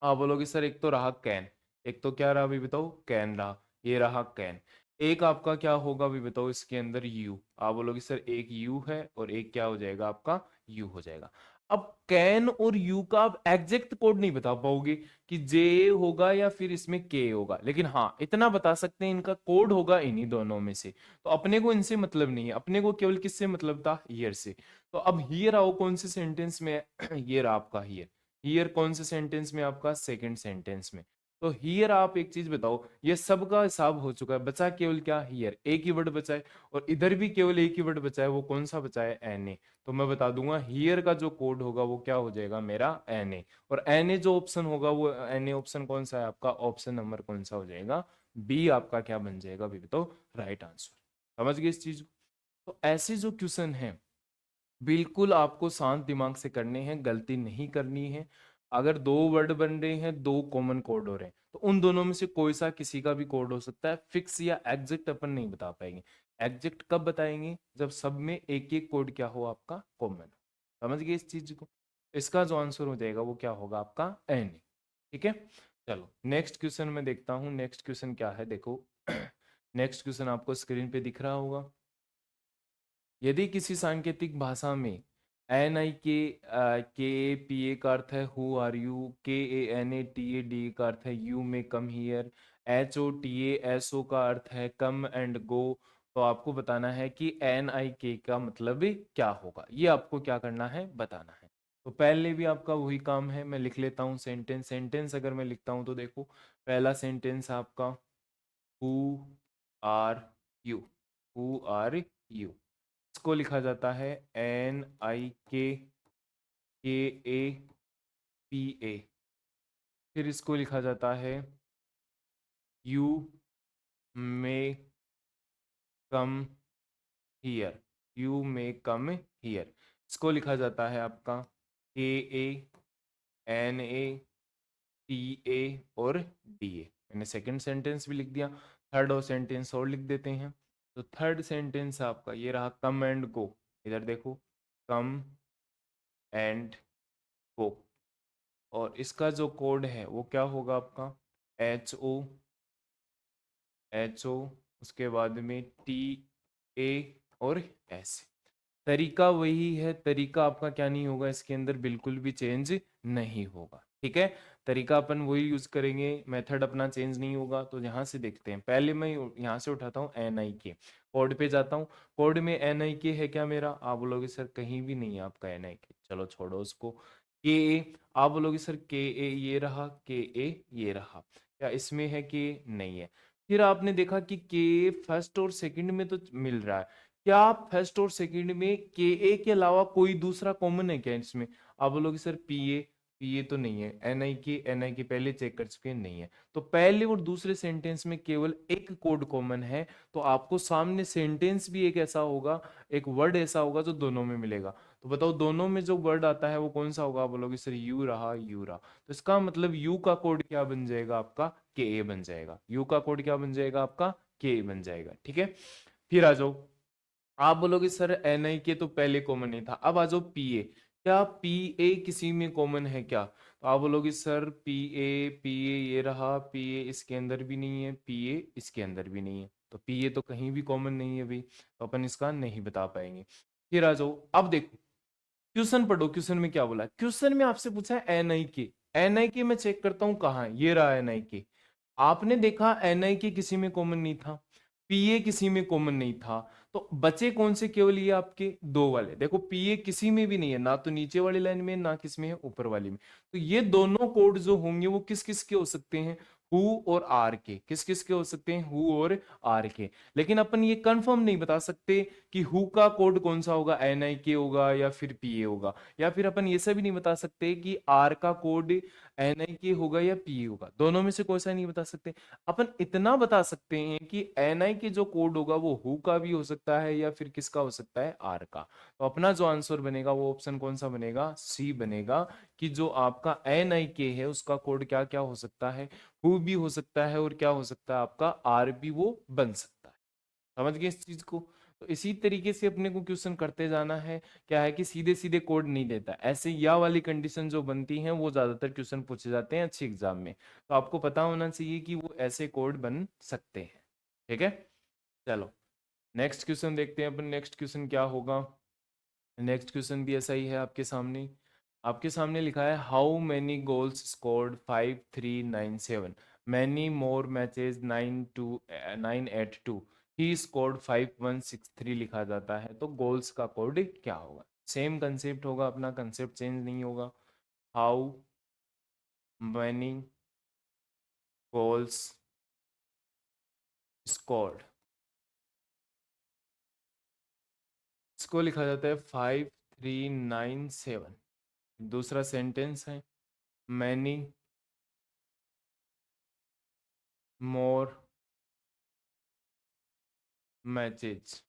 आप बोलोगे सर एक तो रहा कैन, एक तो क्या रहा अभी बताओ, कैन रहा, ये रहा कैन। एक आपका क्या होगा अभी बताओ इसके अंदर, यू। आप बोलोगे सर एक यू है और एक क्या हो जाएगा, आपका यू हो जाएगा। अब कैन और यू का आप एग्जैक्ट कोड नहीं बता पाओगे कि जे होगा या फिर इसमें के होगा, लेकिन हाँ इतना बता सकते हैं इनका कोड होगा इन्हीं दोनों में से। तो अपने को इनसे मतलब नहीं है, अपने को केवल किससे मतलब था, हियर से। तो अब हियर आओ कौन से सेंटेंस में है? ये रहा आपका हियर। हियर कौन से सेंटेंस में, आपका सेकंड सेंटेंस में। तो हियर आप एक चीज बताओ, ये सबका हिसाब हो चुका है, बचा केवल क्या, हियर एक ही वर्ड बचा है। और इधर भी केवल एक ही वर्ड बचा है, वो कौन सा बचा है, NA। तो मैं बता दूंगा हियर का जो कोड होगा वो क्या हो जाएगा, मेरा NA। और NA जो ऑप्शन होगा वो NA ऑप्शन कौन सा है आपका, ऑप्शन नंबर कौन सा हो जाएगा, B आपका क्या बन जाएगा अभी बताओ, राइट आंसर। समझ गए इस चीज को। तो ऐसे जो क्वेश्चन है बिल्कुल आपको शांत दिमाग से करने हैं, गलती नहीं करनी है। अगर दो वर्ड बन रहे हैं, दो कॉमन कोड हो रहे हैं, तो उन दोनों में से कोई सा किसी का भी कोड हो सकता है, फिक्स या एग्जैक्ट अपन नहीं बता पाएंगे। एग्जैक्ट कब बताएंगे, जब सब में एक एक कोड क्या हो, आपका कॉमन। समझ गए इस चीज को। इसका जो आंसर हो जाएगा वो क्या होगा, आपका NA। ठीक है। चलो नेक्स्ट क्वेश्चन में देखता हूँ, नेक्स्ट क्वेश्चन क्या है देखो। नेक्स्ट क्वेश्चन आपको स्क्रीन पे दिख रहा होगा। यदि किसी सांकेतिक भाषा में NI के का अर्थ है हु आर यू, KANATAD का अर्थ है यू में कम हियर, HOTASO का अर्थ है कम एंड गो, तो आपको बताना है कि NIK का मतलब क्या होगा। ये आपको क्या करना है, बताना है। तो पहले भी आपका वही काम है, मैं लिख लेता हूँ सेंटेंस। सेंटेंस अगर मैं लिखता हूँ तो देखो, पहला सेंटेंस आपका who are you, who are you, इसको लिखा जाता है NIKKAPA। फिर इसको लिखा जाता है यू में कम हियर, यू में कम हियर। इसको लिखा जाता है आपका KA, NA, TA और DA। मैंने सेकंड सेंटेंस भी लिख दिया, थर्ड और सेंटेंस और लिख देते हैं। तो थर्ड सेंटेंस आपका ये रहा, कम एंड गो। इधर देखो, कम एंड गो, और इसका जो कोड है वो क्या होगा आपका, HO, उसके बाद में TA और S। तरीका वही है, तरीका आपका क्या नहीं होगा, इसके अंदर बिल्कुल भी चेंज नहीं होगा। ठीक है, तरीका अपन वही यूज करेंगे, मेथड अपना चेंज नहीं होगा। तो यहाँ से देखते हैं, पहले मैं यहाँ से उठाता हूँ NIK, कोड पे जाता हूँ। कोड में NIK है क्या मेरा, आप बोलोगे सर कहीं भी नहीं है आपका NIK, चलो छोड़ो उसको। KA, आप बोलोगे सर KA ये रहा, KA ये रहा, क्या इसमें है कि नहीं है। फिर आपने देखा कि के फर्स्ट और सेकंड में तो मिल रहा है, क्या फर्स्ट और सेकंड में के ए के अलावा कोई दूसरा कॉमन है क्या इसमें। आप बोलोगे सर पीए तो नहीं है, एन आई के पहले चेक कर चुके हैं, नहीं है। तो पहले और दूसरे सेंटेंस में केवल एक कोड कॉमन है, तो आपको सामने सेंटेंस भी एक ऐसा होगा, एक वर्ड ऐसा होगा जो दोनों में मिलेगा। तो बताओ दोनों में जो वर्ड आता है वो कौन सा होगा, आप बोलोगे सर यू रहा, यू रहा। तो इसका मतलब यू का कोड क्या बन जाएगा आपका, के ए बन जाएगा। यू का कोड क्या बन जाएगा आपका, के ए बन जाएगा। ठीक है, फिर आ जाओ, आप बोलोगे सर NIK तो पहले कॉमन नहीं था, अब आ जाओ PA, क्या PA किसी में कॉमन है क्या। तो आप बोलोगे सर PA ये रहा, PA इसके अंदर भी नहीं है, PA इसके अंदर भी नहीं है, तो PA तो कहीं भी कॉमन नहीं है भाई, तो अपन इसका नहीं बता पाएंगे। फिर आ जाओ, अब देखो क्वेश्चन पढ़ो, क्वेश्चन में क्या बोला है, क्वेश्चन में आपसे पूछा है NIK। NIK मैं चेक करता हूं कहाँ है, ये रहा NIK। आपने देखा NIK किसी में कॉमन नहीं था, PA किसी में कॉमन नहीं था, तो बचे कौन से, केवल ये आपके दो वाले। देखो PA किसी में भी नहीं है, ना तो नीचे वाली लाइन में, ना किस में है, ऊपर वाली में। तो ये दोनों कोड जो होंगे वो किस किस के हो सकते हैं, हु और आर के। किस किस के हो सकते हैं, हु और आर के। लेकिन अपन ये कंफर्म नहीं बता सकते कि हु का कोड कौन सा होगा, NIK होगा या फिर PA होगा, या फिर अपन ये सब भी नहीं बता सकते कि आर का कोड NIK होगा या PA होगा, दोनों में से कोई सा नहीं बता सकते। अपन इतना बता सकते हैं कि NIK जो कोड होगा वो हु का भी हो सकता है या फिर किसका हो सकता है, आर का। तो अपना जो आंसर बनेगा वो ऑप्शन कौन सा बनेगा, सी बनेगा, कि जो आपका NIK है उसका कोड क्या क्या हो सकता है, हु भी हो सकता है और क्या हो सकता है आपका, आर भी वो बन सकता है। समझ गए इस चीज को। तो इसी तरीके से अपने को क्वेश्चन करते जाना है, क्या है कि सीधे सीधे कोड नहीं देता, ऐसे या वाली कंडीशन जो बनती है वो ज्यादातर क्वेश्चन पूछे जाते हैं अच्छे एग्जाम में। तो आपको पता होना चाहिए कि वो ऐसे कोड बन सकते हैं। ठीक है, चलो नेक्स्ट क्वेश्चन देखते हैं अपन, नेक्स्ट क्वेश्चन क्या होगा। नेक्स्ट क्वेश्चन भी ऐसा ही है आपके सामने। आपके सामने लिखा है, how many goals scored 5397, many more matches 982, he scored 5163 लिखा जाता है, तो गोल्स का कोड क्या होगा। सेम कंसेप्ट होगा अपना, कंसेप्ट चेंज नहीं होगा। हाउ मैनी गोल्स स्कोर्ड, इसको लिखा जाता है 5397। दूसरा सेंटेंस है, मैनी मोर मैचेज,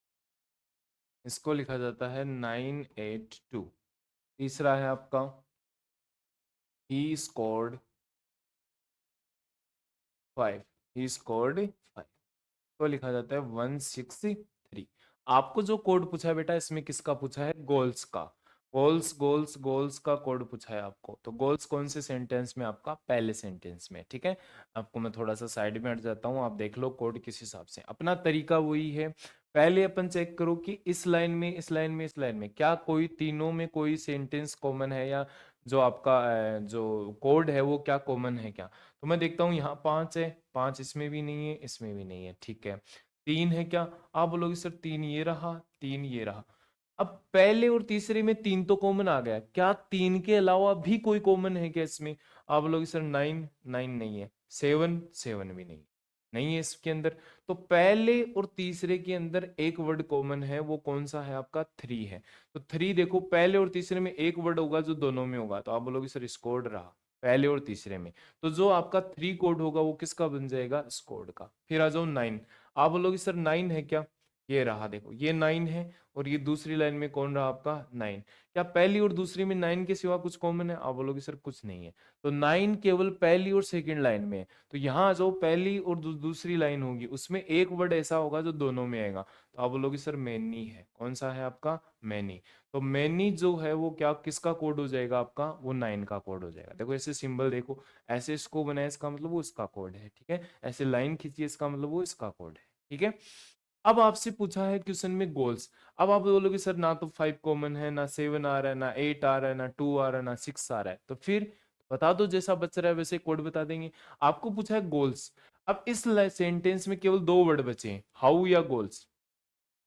इसको लिखा जाता है 982। तीसरा है आपका, ही स्कोर्ड 5, ही स्कोर्ड 5, तो लिखा जाता है 163। आपको जो कोड पूछा है बेटा, इसमें किसका पूछा है, गोल्स का। गोल्स का कोड पूछा है आपको, तो गोल्स कौन से सेंटेंस में, आपका पहले सेंटेंस में। ठीक है, आपको मैं थोड़ा सा साइड में हट जाता हूँ, आप देख लो कोड किस हिसाब से। अपना तरीका वही है, पहले अपन चेक करो कि इस लाइन में, इस लाइन में, इस लाइन में क्या कोई तीनों में कोई सेंटेंस कॉमन है, या जो आपका जो कोड है वो क्या कॉमन है क्या। तो मैं देखता हूँ यहाँ 5 है, 5 इसमें भी नहीं है, इसमें भी नहीं है। ठीक है, 3 है क्या, आप बोलोगे सर 3 ये रहा, 3 ये रहा। अब पहले और तीसरे में 3 तो कॉमन आ गया, क्या 3 के अलावा भी कोई कॉमन है क्या इसमें। आप बोलोगे सर 9, 9 नहीं है, 7, 7 भी नहीं, नहीं है इसके अंदर। तो पहले और तीसरे के अंदर एक वर्ड कॉमन है, वो कौन सा है आपका, 3 है। तो 3 देखो, पहले और तीसरे में एक वर्ड होगा जो दोनों में होगा, तो आप बोलोगे सर स्कोर्ड रहा पहले और तीसरे में। तो जो आपका 3 कोड होगा वो किसका बन जाएगा, स्कोर्ड का। फिर आ जाओ 9, आप बोलोगे सर 9 है क्या, ये रहा देखो, ये 9 है और ये दूसरी लाइन में कौन रहा आपका 9। क्या पहली और दूसरी में 9 के सिवा कुछ कॉमन है? आप बोलोगे सर कुछ नहीं है। तो 9 केवल पहली और सेकंड लाइन में है। तो यहाँ जो पहली और दूसरी लाइन होगी उसमें एक वर्ड ऐसा होगा जो दोनों में आएगा। तो आप बोलोगे सर मैनी है। कौन सा है आपका? मैनी। तो मैनी जो है वो क्या किसका कोड हो जाएगा आपका? वो 9 का कोड हो जाएगा। देखो ऐसे सिंबल देखो, ऐसे इसको बनाया इसका मतलब वो इसका कोड है, ठीक है। ऐसे लाइन खींचिए इसका मतलब वो इसका कोड है, ठीक है। अब आपसे पूछा है क्वेश्चन में गोल्स। अब आप बोलोगे सर ना तो 5 कॉमन है, ना 7 आ रहा है, ना 8 आ रहा है, ना 2 आ रहा है, ना 6 आ रहा है। तो फिर बता दो, जैसा बच रहा है वैसे कोड बता देंगे। आपको पूछा है गोल्स। अब इस सेंटेंस में केवल दो वर्ड बचे हैं, हाउ या गोल्स।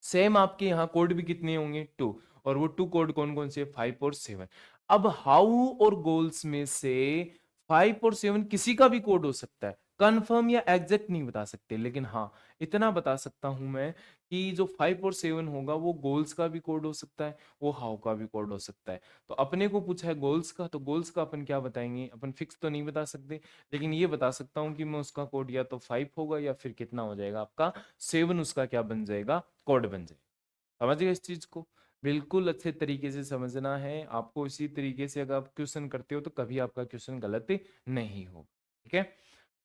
सेम आपके यहाँ कोड भी कितने होंगे? 2। और वो 2 कोड कौन कौन से? 5 और 7। अब हाउ और गोल्स में से 5 और 7 किसी का भी कोड हो सकता है। कंफर्म या एग्जैक्ट नहीं बता सकते, लेकिन हाँ इतना बता सकता हूं मैं कि जो 5 और 7 होगा वो गोल्स का भी कोड हो सकता है, वो हाउ का भी कोड हो सकता है। तो अपने को पूछा है गोल्स का, तो गोल्स का अपन क्या बताएंगे? अपन फिक्स तो नहीं बता सकते, लेकिन ये बता सकता हूँ कि मैं उसका कोड या तो 5 होगा या फिर कितना हो जाएगा आपका 7, उसका क्या बन जाएगा? कोड बन जाएगा। समझ गए इस चीज को? बिल्कुल अच्छे तरीके से समझना है आपको। इसी तरीके से अगर आप क्वेश्चन करते हो तो कभी आपका क्वेश्चन गलत नहीं हो, ठीक है।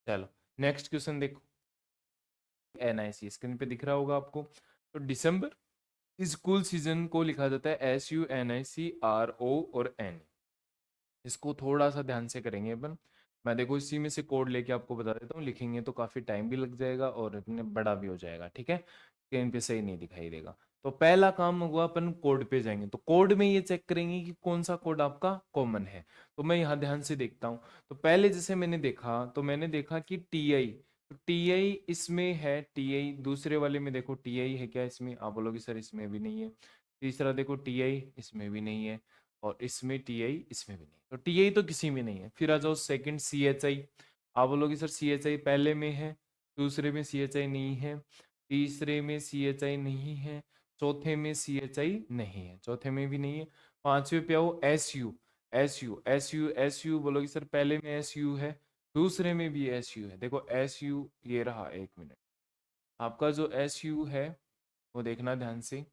चलो नेक्स्ट क्वेश्चन देखो। एनआईसी स्क्रीन पे दिख रहा होगा आपको। तो दिसंबर स्कूल सीजन को लिखा जाता है SUNICRO और N। इसको थोड़ा सा ध्यान से करेंगे अपन। मैं देखो इसी में से कोड लेके आपको बता देता हूँ, लिखेंगे तो काफी टाइम भी लग जाएगा और इतने बड़ा भी हो जाएगा, ठीक है। स्क्रीन पे सही नहीं दिखाई देगा। तो पहला काम होगा अपन कोड पे जाएंगे, तो कोड में ये चेक करेंगे कि कौन सा कोड आपका कॉमन है। तो मैं यहाँ ध्यान से देखता हूँ। तो पहले जैसे मैंने देखा, तो मैंने देखा कि TI, तो TI इसमें है। TI दूसरे वाले में देखो TI है क्या इसमें? आप बोलोगे सर इसमें भी नहीं है। तीसरा देखो TI इसमें भी नहीं है। और इसमें TI इसमें भी नहीं। तो TI तो किसी में नहीं है। फिर आ जाओ सेकंड CHI। आप बोलोगे सर CHI पहले में है, दूसरे में CHI नहीं है, तीसरे में CHI नहीं है, चौथे में CHI नहीं है, चौथे में भी नहीं है। पांचवे पे आओ SU। SU बोलोगे सर पहले में SU है, दूसरे में भी SU है। देखो SU ये रहा, एक मिनट। आपका जो SU है वो देखना ध्यान से।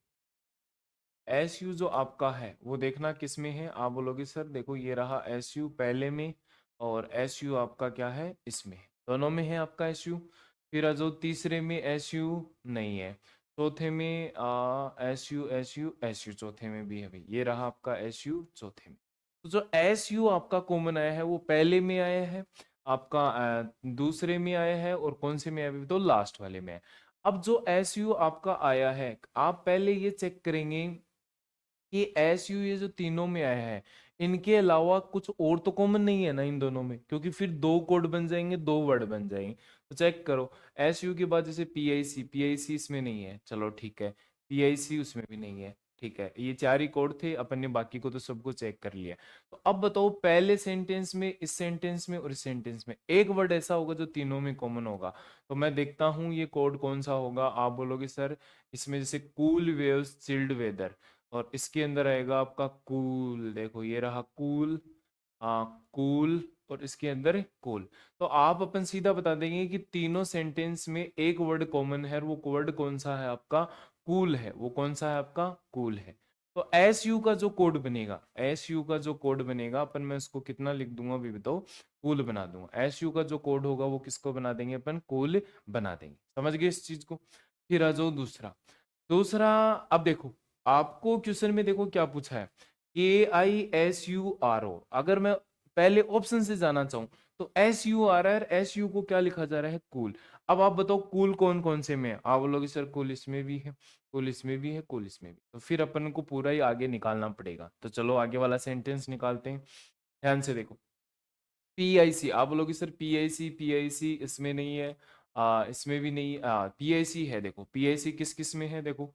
SU जो आपका है वो देखना किस में है? आप बोलोगे सर देखो ये रहा SU पहले में, और SU आपका क्या है? इसमें, दोनों में है आपका SU। फिर जो तीसरे में SU नहीं है, चौथे में SU चौथे में भी है भाई, ये रहा आपका SU चौथे में। तो जो SU आपका कॉमन आया है वो पहले में आया है आपका, दूसरे में आया है, और कौन से में आया है? तो लास्ट वाले में है। अब जो SU आपका आया है, आप पहले ये चेक करेंगे कि SU ये जो तीनों में आया है, इनके अलावा कुछ और तो कॉमन नहीं है ना इन दोनों में, क्योंकि फिर दो कोड बन जाएंगे, दो वर्ड बन जाएंगे। तो चेक करो SU के बाद जैसे PIC इसमें नहीं है, चलो ठीक है। PIC उसमें भी नहीं है, ठीक है। ये चार ही कोड थे, अपन ने बाकी को तो सबको चेक कर लिया। तो अब बताओ पहले सेंटेंस में, इस सेंटेंस में और इस सेंटेंस में एक वर्ड ऐसा होगा जो तीनों में कॉमन होगा। तो मैं देखता हूँ ये कोड कौन सा होगा। आप बोलोगे सर इसमें जैसे कूल वेव्स चिल्ड वेदर, और इसके अंदर आएगा आपका कूल। देखो ये रहा कूल, कूल, और इसके अंदर कूल। तो आप अपन सीधा बता देंगे कि तीनों सेंटेंस में एक वर्ड कॉमन है, और वो वर्ड कौन सा है आपका? कूल है। वो कौन सा है आपका? कूल है। तो SU का जो कोड बनेगा, SU का जो कोड बनेगा अपन, मैं उसको कितना लिख दूंगा अभी बताओ, कूल बना दूंगा। SU का जो कोड होगा वो किसको बना देंगे अपन? कूल बना देंगे। समझ गए इस चीज को? फिर आ जाओ दूसरा। दूसरा, अब देखो आपको क्वेश्चन में देखो क्या पूछा है, KISURO। अगर मैं पहले ऑप्शन से जाना चाहूं तो SURR, SU को क्या लिखा जा रहा है? कूल। अब आप बताओ कूल कौन कौन से में है? आप बोलोगे सर कूल इसमें भी है, कूल इसमें भी है, कूल इसमें भी। तो फिर अपन को पूरा ही आगे निकालना पड़ेगा। तो चलो आगे वाला सेंटेंस निकालते हैं। ध्यान से देखो। PIC, आप बोलोगे सर PIC इसमें नहीं है, इसमें भी नहीं। PIC है। देखो PIC किस किस में है? देखो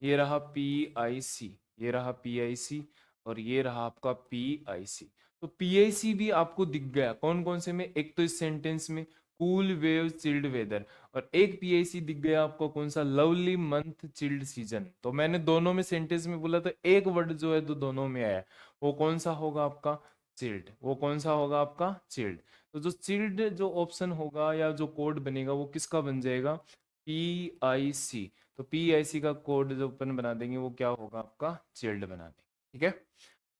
ये रहा PIC, ये रहा PIC, और ये रहा आपका PIC। तो PIC भी आपको दिख गया कौन कौन से में? एक तो इस सेंटेंस में कूल वेव चिल्ड वेदर, और एक PIC दिख गया आपको कौन सा? Lovely month chilled season. तो मैंने दोनों में सेंटेंस में बोला तो एक वर्ड जो है तो दोनों में आया, वो कौन सा होगा आपका? चिल्ड। वो कौन सा होगा आपका? चिल्ड। तो जो चिल्ड जो ऑप्शन होगा या जो कोड बनेगा वो किसका बन जाएगा? PIC, तो PIC का कोड जो अपन बना देंगे वो क्या होगा आपका चिल्ड बना देंगे, ठीक है।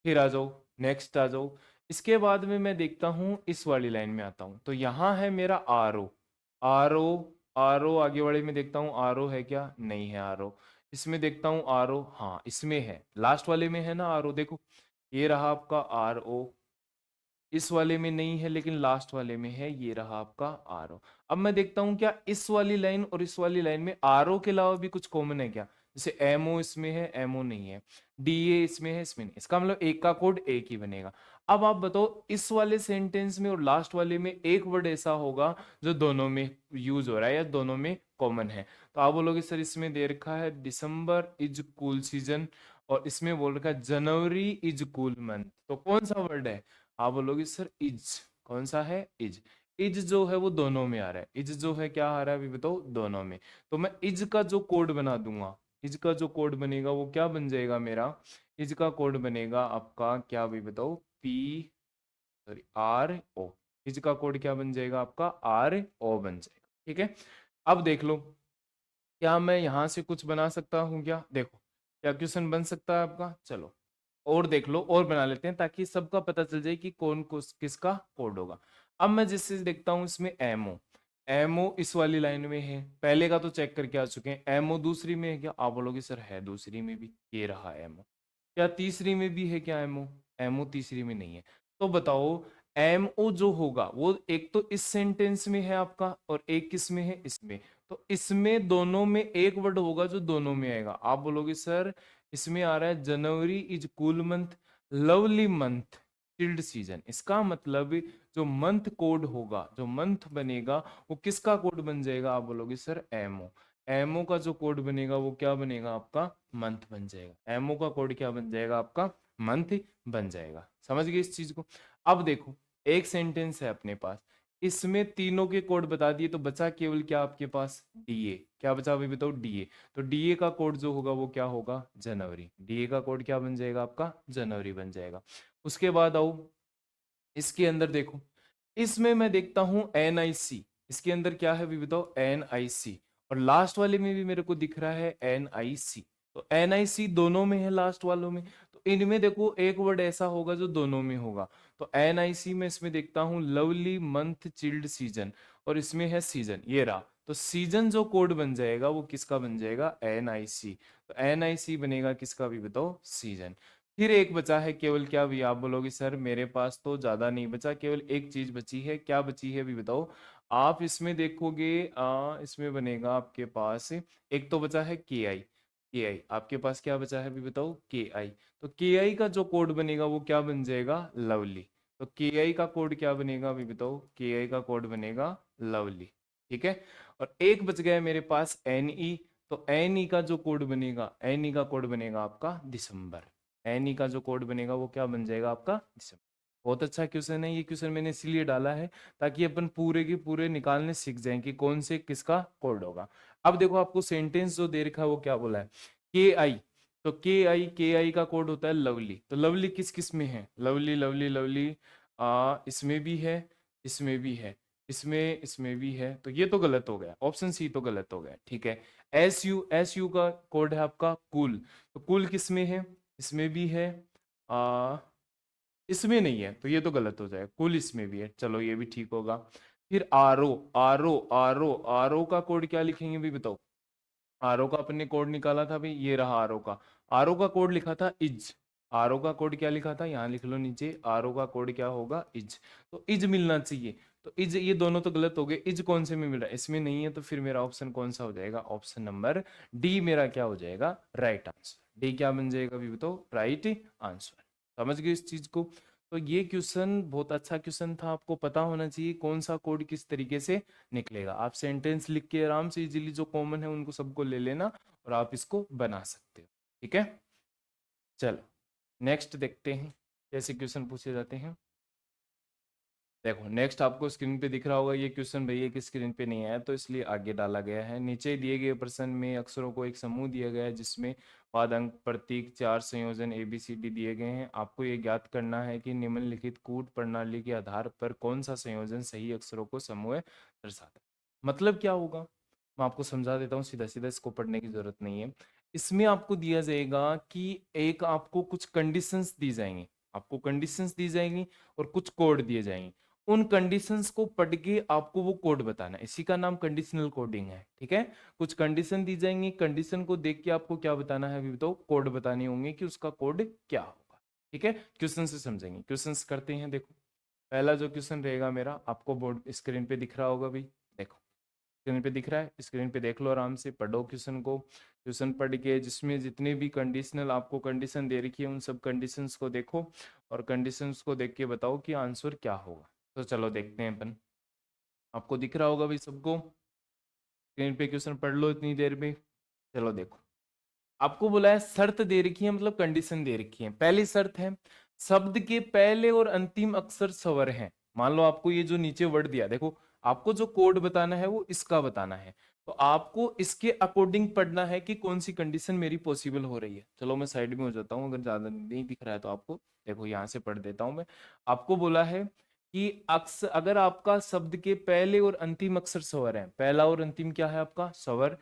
फिर आ जाओ, नेक्स्ट आ जाओ। इसके बाद में मैं देखता हूं इस वाली लाइन में आता हूं, तो यहाँ है मेरा RO, RO, RO आगे वाले में देखता हूँ RO है क्या, नहीं है RO। इसमें देखता हूँ RO, हाँ इसमें है, लास्ट वाले में है ना RO, देखो ये रहा आपका RO, इस वाले में नहीं है लेकिन लास्ट वाले में है, ये रहा आपका RO। अब मैं देखता हूं क्या इस वाली लाइन और इस वाली लाइन में RO के अलावा भी कुछ कॉमन है क्या, जैसे MO इसमें है, MO नहीं है, DA इसमें है, इसमें नहीं, इसका मतलब एक का कोड एक ही बनेगा। अब आप बताओ इस वाले सेंटेंस में और लास्ट वाले में एक वर्ड ऐसा होगा जो दोनों में यूज हो रहा है या दोनों में कॉमन है, तो आप बोलोगे सर इसमें दे रखा है दिसंबर इज कूल सीजन और इसमें बोल रखा है जनवरी इज कूल मंथ, तो कौन सा वर्ड है, आप बोलोगे सर इज, कौन सा है, इज। इज जो है वो दोनों में आ रहा है, इज जो है क्या आ रहा है अभी बताओ, दोनों में। तो मैं इज का जो कोड बना दूंगा, इज का जो कोड बनेगा वो क्या बन जाएगा मेरा, इज का कोड बनेगा आपका क्या अभी बताओ, RO। इज का कोड क्या बन जाएगा आपका, RO बन जाएगा, ठीक है। अब देख लो, क्या मैं यहां से कुछ बना सकता हूँ क्या, देखो क्या क्वेश्चन बन सकता है आपका, चलो और देख लो और बना लेते हैं ताकि सबका पता चल जाए कि कौन किसका कोड होगा। अब मैं जिससे देखता हूं इसमें एमओ, एमओ इस वाली लाइन में है, पहले का तो चेक करके आ चुके हैं, एमओ दूसरी में है क्या, आप बोलोगे सर है दूसरी में भी, ये रहा एमओ। क्या तीसरी में भी है क्या एमओ, एमओ तीसरी में नहीं है। तो बताओ एमओ जो होगा वो एक तो इस सेंटेंस में है आपका और एक किस में है, इसमें, तो इसमें दोनों में एक वर्ड होगा जो दोनों में आएगा, आप बोलोगे सर इसमें आ रहा है जनवरी is cool month, lovely month, chilled season, इसका मतलब जो मंथ कोड होगा, जो मंथ बनेगा वो किसका कोड बन जाएगा, आप बोलोगे सर एमओ। एमओ का जो कोड बनेगा वो क्या बनेगा आपका, मंथ बन जाएगा, एमओ का कोड क्या बन जाएगा आपका, मंथ बन जाएगा। समझ गए इस चीज को। अब देखो एक सेंटेंस है अपने पास, इसमें तीनों के कोड बता दिए तो बचा केवल क्या आपके पास, डीए, क्या बचा अभी बताओ, डीए। तो डीए का कोड जो होगा वो क्या होगा, जनवरी, डीए का कोड क्या बन जाएगा आपका, जनवरी बन जाएगा। उसके बाद आओ इसके अंदर देखो, इसमें मैं देखता हूं NIC, इसके अंदर क्या है अभी बताओ, NIC, और लास्ट वाले में भी मेरे को दिख रहा है NIC, तो NIC दोनों में है लास्ट वालों में, तो इनमें देखो एक वर्ड ऐसा होगा जो दोनों में होगा, तो NIC में इसमें देखता हूं लवली मंथ चिल्ड सीजन, और इसमें है सीजन, ये रहा, तो सीजन जो कोड बन जाएगा वो किसका बन जाएगा, NIC, तो NIC बनेगा किसका भी बताओ, सीजन। फिर एक बचा है केवल क्या भी, आप बोलोगे सर मेरे पास तो ज्यादा नहीं बचा, केवल एक चीज बची है, क्या बची है अभी बताओ। आप इसमें देखोगे इसमें बनेगा आपके पास एक तो बचा है के आई आपके पास क्या बचा है अभी बताओ, के आई, तो के आई का जो कोड बनेगा वो क्या बन जाएगा, लवली, तो के आई का कोड क्या बनेगा अभी बताओ, के आई का कोड बनेगा लवली, ठीक है। और एक बच गया है मेरे पास NE, तो NE का जो कोड बनेगा, NE का कोड बनेगा आपका दिसंबर, एनी का जो कोड बनेगा वो क्या बन जाएगा आपका दिसंबर। बहुत अच्छा क्वेश्चन है, ये क्वेश्चन मैंने इसीलिए डाला है ताकि अपन पूरे के पूरे निकालने सीख जाएं कि कौन से किसका कोड होगा। अब देखो आपको सेंटेंस जो दे रखा है वो क्या बोला है, के आई, तो के आई का कोड होता है लवली, तो लवली किस किस में है, लवली लवली लवली इसमें भी है, इसमें भी है, इसमें भी है, तो ये तो गलत हो गया, ऑप्शन सी तो गलत हो गया, ठीक है। एस यू का कोड है आपका कूल, तो कूल किस में है, इसमें भी है, आ, इसमें नहीं है, तो ये तो गलत हो जाएगा, कुल इसमें भी है, चलो ये भी ठीक होगा। फिर आर ओ का कोड क्या लिखेंगे भी बताओ, आरओ का अपने कोड निकाला था भाई, ये रहा आरओ का, आरओ का कोड लिखा था इज, आरओ का कोड क्या लिखा था, यहाँ लिख लो नीचे, आरओ का कोड क्या होगा, इज, तो इज मिलना चाहिए, तो इज, ये दोनों तो गलत हो गए, इज कौन से में मिल रहा है, इसमें नहीं है, तो फिर मेरा ऑप्शन कौन सा हो जाएगा, ऑप्शन नंबर डी मेरा क्या हो जाएगा, राइट आंसर, डी क्या बन जाएगा अभी बताओ, राइट आंसर। समझ गए इस चीज को। तो ये क्वेश्चन बहुत अच्छा क्वेश्चन था, आपको पता होना चाहिए कौन सा कोड किस तरीके से निकलेगा, आप सेंटेंस लिख के आराम से इजीली जो कॉमन है उनको सबको ले लेना और आप इसको बना सकते हो, ठीक है। चलो नेक्स्ट देखते हैं कैसे क्वेश्चन पूछे जाते हैं। देखो नेक्स्ट आपको स्क्रीन पे दिख रहा होगा, ये क्वेश्चन भैया की स्क्रीन पे नहीं आया तो इसलिए आगे डाला गया है। नीचे दिए गए प्रश्न में अक्षरों को एक समूह दिया गया है जिसमें पाद अंक प्रतीक चार संयोजन ABCD दिए गए हैं। आपको ये ज्ञात करना है कि निम्नलिखित कूट प्रणाली के आधार पर कौन सा संयोजन सही अक्षरों को समूह दर्शाता है। मतलब क्या होगा, मैं आपको समझा देता हूँ सीधा सीधा, इसको पढ़ने की जरूरत नहीं है। इसमें आपको दिया जाएगा कि एक आपको कुछ कंडीशंस दी जाएंगी, आपको कंडीशंस दी जाएंगी और कुछ कोड दिए जाएंगे। उन कंडीशंस को पढ़ के आपको वो कोड बताना है, इसी का नाम कंडीशनल कोडिंग है। ठीक है, कुछ कंडीशन दी जाएंगी, कंडीशन को देख के आपको क्या बताना है, अभी बताओ, कोड बताने होंगे कि उसका कोड क्या होगा। ठीक है, क्वेश्चन से समझेंगे, क्वेश्चंस करते हैं। देखो पहला जो क्वेश्चन रहेगा मेरा, आपको बोर्ड स्क्रीन पे दिख रहा होगा भाई, देखो स्क्रीन पे दिख रहा है, स्क्रीन पे देख लो, आराम से पढ़ो क्वेश्चन को। क्वेश्चन पढ़ के जिसमें जितने भी कंडीशनल आपको कंडीशन दे रखी है उन सब कंडीशंस को देखो और कंडीशंस को देख के बताओ कि आंसर क्या होगा। तो चलो देखते हैं अपन, आपको दिख रहा होगा भाई सबको, स्क्रीन पे क्वेश्चन पढ़ लो इतनी देर में। चलो देखो, आपको बोला है शर्त दे रखी है, मतलब कंडीशन दे रखी है। पहली शर्त है शब्द के पहले और अंतिम अक्षर स्वर हैं। मान लो आपको ये जो नीचे वर्ड दिया, देखो आपको जो कोड बताना है वो इसका बताना है, तो आपको इसके अकॉर्डिंग पढ़ना है कि कौन सी कंडीशन मेरी पॉसिबल हो रही है। चलो मैं साइड में हो जाता हूँ, अगर ज्यादा नहीं दिख रहा है तो आपको, देखो यहाँ से पढ़ देता हूँ मैं। आपको बोला है कि अक्सर अगर आपका शब्द के पहले और अंतिम अक्षर स्वर है, पहला और अंतिम क्या है आपका स्वर,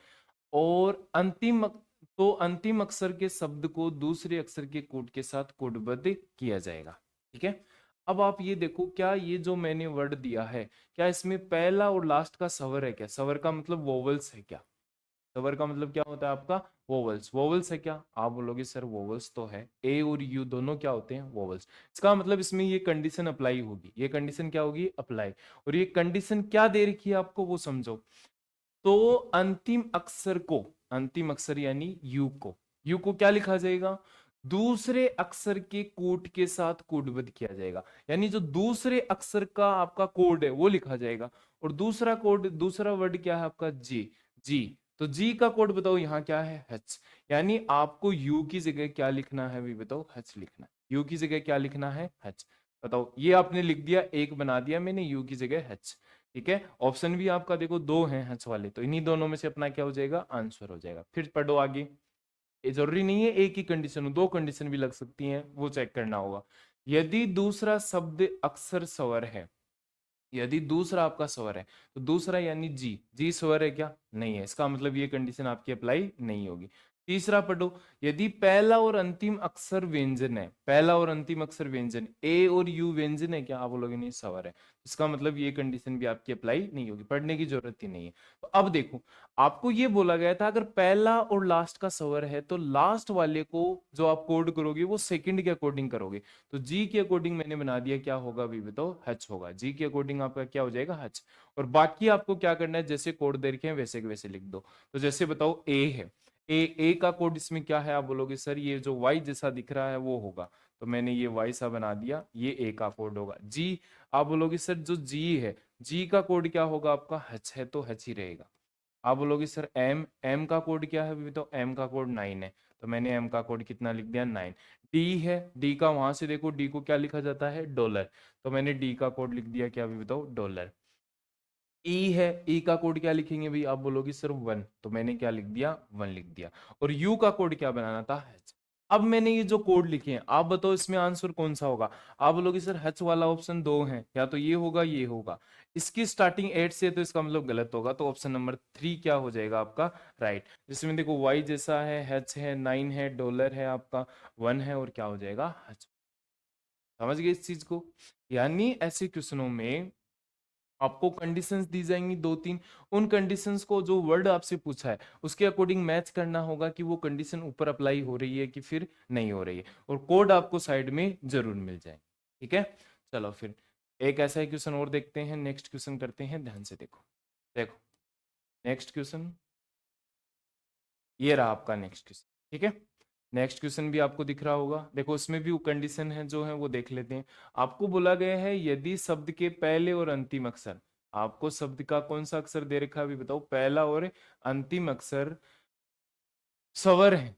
और अंतिम, तो अंतिम अक्षर के शब्द को दूसरे अक्षर के कोड के साथ कोडबद्ध किया जाएगा। ठीक है, अब आप ये देखो, क्या ये जो मैंने वर्ड दिया है, क्या इसमें पहला और लास्ट का स्वर है क्या? स्वर का मतलब वोवल्स है क्या? स्वर का मतलब क्या होता है आपका? वोवल्स। वोवल्स है क्या? आप बोलोगे सर वोवल्स तो है, ए और यू दोनों क्या होते हैं? वोवल्स। इसका मतलब इसमें ये कंडीशन अप्लाई होगी, ये कंडीशन क्या होगी? अप्लाई। और ये कंडीशन क्या दे रखी है आपको वो समझो। तो अंतिम अक्षर को, अंतिम अक्षर यानी यू को, यू को क्या लिखा जाएगा? दूसरे अक्षर के कोड के साथ कोडबद्ध किया जाएगा, यानी जो दूसरे अक्षर का आपका कोड है वो लिखा जाएगा। और दूसरा कोड, दूसरा वर्ड क्या है आपका? जी। जी, तो जी का कोड बताओ यहाँ क्या है? एच। यानी आपको यू की जगह क्या लिखना है भी बताओ? एच लिखना है। यू की जगह क्या लिखना है? एच। बताओ, ये आपने लिख दिया, एक बना दिया मैंने यू की जगह एच। ठीक है, ऑप्शन भी आपका देखो दो हैं हंस वाले, तो इन्हीं दोनों में से अपना क्या हो जाएगा? आंसर हो जाएगा। फिर पढ़ो आगे, ये जरूरी नहीं है एक ही कंडीशन हो, दो कंडीशन भी लग सकती हैं, वो चेक करना होगा। यदि दूसरा शब्द अक्षर स्वर है, यदि दूसरा आपका स्वर है, तो दूसरा यानी जी, जी स्वर है क्या? नहीं है, इसका मतलब ये कंडीशन आपकी अप्लाई नहीं होगी। तीसरा पढ़ो, यदि पहला और अंतिम अक्षर व्यंजन है, पहला और अंतिम अक्षर व्यंजन, ए और यू व्यंजन है क्या? आप बोलोगे नहीं स्वर है, इसका मतलब ये कंडीशन भी आपकी अप्लाई नहीं होगी, पढ़ने की जरूरत ही नहीं है। तो अब देखो, आपको ये बोला गया था अगर पहला और लास्ट का स्वर है तो लास्ट वाले को जो आप कोड करोगे वो सेकंड के अकॉर्डिंग करोगे। तो जी के अकॉर्डिंग मैंने बना दिया, क्या होगा अभी बताओ? हच होगा। जी के अकॉर्डिंग आपका क्या हो जाएगा? हच। और बाकी आपको क्या करना है, जैसे कोड दे रखे हैं वैसे के वैसे लिख दो। तो जैसे बताओ ए है, ए का कोड इसमें क्या है? आप बोलोगे सर ये जो वाई जैसा दिख रहा है वो होगा, तो मैंने ये वाई सा बना दिया, ये ए का कोड होगा। जी, आप बोलोगे सर जो जी है, जी का कोड क्या होगा आपका? हच है, तो हच ही रहेगा। आप बोलोगे सर एम, एम का कोड क्या है अभी तो? एम का कोड 9 है, तो मैंने एम का कोड कितना लिख दिया? 9। डी है, डी का वहां से देखो, डी को क्या लिखा जाता है? डॉलर, तो मैंने डी का कोड लिख दिया क्या अभी बताओ? डॉलर। ई है, ई का कोड क्या लिखेंगे भाई? आप बोलोगे सर 1, तो मैंने क्या लिख दिया? 1 लिख दिया। और यू का कोड क्या बनाना था? H। अब मैंने ये जो कोड लिखे हैं, आप बताओ इसमें आंसर कौन सा होगा? आप बोलोगे सर हच वाला ऑप्शन दो है, या तो ये होगा ये होगा। इसकी स्टार्टिंग 8 से है, तो इसका मतलब गलत होगा, तो ऑप्शन नंबर 3 क्या हो जाएगा आपका? राइट। जिसमें देखो वाई जैसा है, हच है, 9 है, डॉलर है आपका, 1 है, और क्या हो जाएगा? हच। समझ गए इस चीज को? यानी ऐसे क्वेश्चनों में आपको कंडीशंस दी जाएंगी दो तीन, उन कंडीशंस को जो वर्ड आपसे पूछा है उसके अकॉर्डिंग मैच करना होगा कि वो कंडीशन ऊपर अप्लाई हो रही है कि फिर नहीं हो रही है, और कोड आपको साइड में जरूर मिल जाए। ठीक है, चलो फिर एक ऐसा ही क्वेश्चन और देखते हैं, नेक्स्ट क्वेश्चन करते हैं, ध्यान से देखो। देखो नेक्स्ट क्वेश्चन, ये रहा आपका नेक्स्ट क्वेश्चन। ठीक है, नेक्स्ट क्वेश्चन भी आपको दिख रहा होगा, देखो इसमें भी वो कंडीशन है जो है वो देख लेते हैं। आपको बोला गया है यदि शब्द के पहले और अंतिम अक्षर, आपको शब्द का कौन सा अक्षर दे रखा है अभी बताओ? पहला और अंतिम अक्षर स्वर है,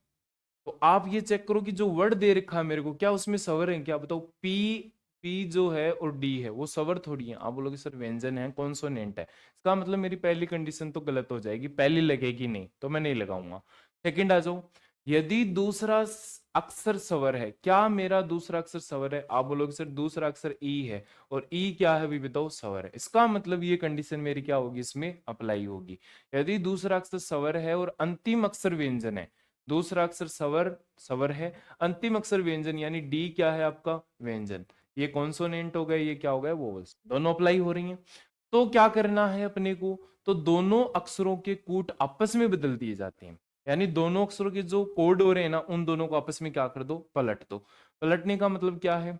तो आप ये चेक करो कि जो वर्ड दे रखा है मेरे को, क्या उसमें स्वर है क्या? बताओ, पी, पी जो है और डी है वो स्वर थोड़ी है। आप बोलोगे सर व्यंजन है, कॉन्सोनेंट है, इसका मतलब मेरी पहली कंडीशन तो गलत हो जाएगी, पहली लगेगी नहीं, तो मैं नहीं लगाऊंगा। सेकंड आ जाओ, यदि दूसरा अक्षर स्वर है, क्या मेरा दूसरा अक्षर स्वर है? आप बोलोगे सर दूसरा अक्षर ई है, और ई क्या है अभी बताओ? स्वर है। इसका मतलब ये कंडीशन मेरी क्या होगी, इसमें अप्लाई होगी। यदि दूसरा अक्षर स्वर है और अंतिम अक्षर व्यंजन है, दूसरा अक्षर स्वर स्वर है, अंतिम अक्षर व्यंजन, यानी डी क्या है आपका? व्यंजन। ये कॉन्सोनेंट हो गए, ये क्या हो गए? वोवल्स। दोनों अप्लाई हो रही हैं। तो क्या करना है अपने को? तो दोनों अक्षरों के कूट आपस में बदल दिए जाते हैं, यानी दोनों अक्षरों के जो कोड हो रहे हैं ना, उन दोनों को आपस में क्या कर दो? पलट दो। पलटने का मतलब क्या है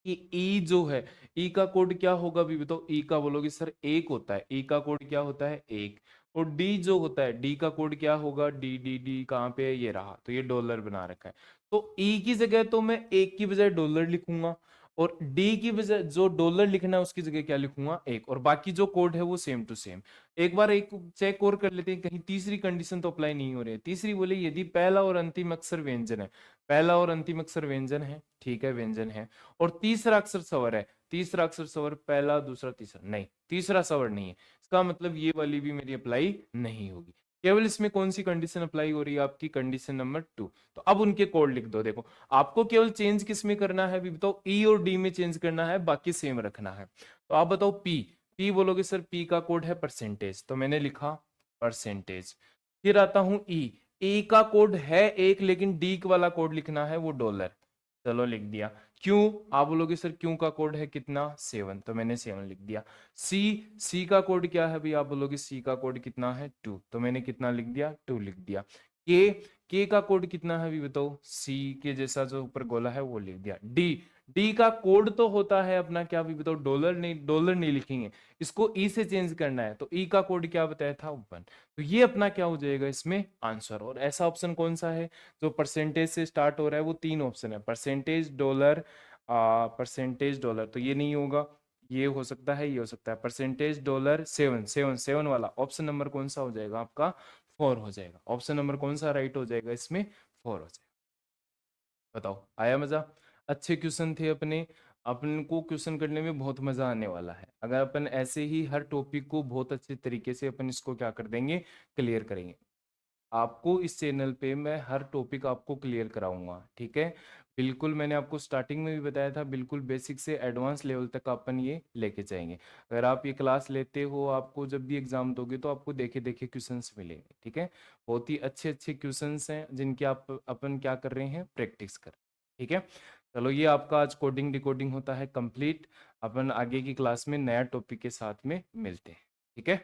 कि ई जो है, ई का कोड क्या होगा अभी बताओ? ई का बोलोगे सर एक होता है, ई का कोड क्या होता है? एक। और डी जो होता है, डी का कोड क्या होगा? डी डी डी कहाँ पे है? ये रहा, तो ये डॉलर बना रखा है। तो ई की जगह तो मैं एक की बजाय डॉलर लिखूंगा, और डी की बजाय जो डॉलर लिखना है उसकी जगह क्या लिखूंगा? एक। और बाकी जो कोड है वो सेम टू सेम। एक बार एक चेक और कर लेते हैं, कहीं तीसरी कंडीशन तो अप्लाई नहीं हो रही है। तीसरी बोले यदि पहला और अंतिम अक्षर व्यंजन है, पहला और अंतिम अक्षर व्यंजन है, ठीक है व्यंजन है, और तीसरा अक्षर स्वर है, तीसरा अक्षर स्वर पहला दूसरा तीसरा नहीं, तीसरा स्वर नहीं है, इसका मतलब ये वाली भी मेरी अप्लाई नहीं होगी। केवल इसमें कौन सी कंडीशन अप्लाई हो रही है आपकी? Condition number 2। तो अब उनके कोड लिख दो। देखो आपको केवल चेंज किस में करना है अभी बताओ? ई और डी में चेंज करना है, बाकी सेम रखना है। तो आप बताओ पी। पी बोलोगे सर पी का कोड है परसेंटेज, तो मैंने लिखा परसेंटेज। फिर आता हूं ई। ई का कोड है एक, लेकिन डी वाला कोड लिखना है वो डॉलर, चलो लिख दिया। क्यों? आप बोलोगे सर क्यों का कोड है कितना? 7, तो मैंने 7 लिख दिया। सी। सी का कोड क्या है भाई? आप बोलोगे सी का कोड कितना है? 2, तो मैंने कितना लिख दिया? 2 लिख दिया। के। के का कोड कितना है अभी बताओ? सी के जैसा जो ऊपर गोला है वो लिख दिया। डी। डी का कोड तो होता है अपना क्या भी बताओ? डॉलर नहीं, डॉलर नहीं लिखेंगे, इसको ई से चेंज करना है, तो ई का कोड क्या बताया था? 1। तो ये अपना क्या हो जाएगा इसमें? आंसर। और ऐसा ऑप्शन कौन सा है जो परसेंटेज से स्टार्ट हो रहा है? वो 3 ऑप्शन है, परसेंटेज, डॉलर, परसेंटेज, डॉलर। तो ये नहीं होगा, ये हो सकता है, ये हो सकता है। परसेंटेज डॉलर 7, 7, 7 वाला ऑप्शन नंबर कौन सा हो जाएगा आपका? 4 हो जाएगा। ऑप्शन नंबर कौन सा राइट हो जाएगा इसमें? 4 हो जाएगा। बताओ आया मजा? अच्छे क्वेश्चन थे अपने। अपन को क्वेश्चन करने में बहुत मजा आने वाला है, अगर अपन ऐसे ही हर टॉपिक को बहुत अच्छे तरीके से अपन इसको क्या कर देंगे? क्लियर करेंगे। आपको इस चैनल पे मैं हर टॉपिक आपको क्लियर कराऊंगा, ठीक है? बिल्कुल, मैंने आपको स्टार्टिंग में भी बताया था, बिल्कुल बेसिक से एडवांस लेवल तक अपन ये लेके जाएंगे। अगर आप ये क्लास लेते हो, आपको जब भी एग्जाम दोगे तो आपको देखे देखे क्वेश्चंस मिलेंगे, ठीक है? बहुत ही अच्छे अच्छे क्वेश्चंस हैं जिनकी आप अपन क्या कर रहे हैं? प्रैक्टिस कर, ठीक है? चलो, ये आपका आज कोडिंग डिकोडिंग होता है कंप्लीट। अपन आगे की क्लास में नया टॉपिक के साथ में मिलते हैं, ठीक है?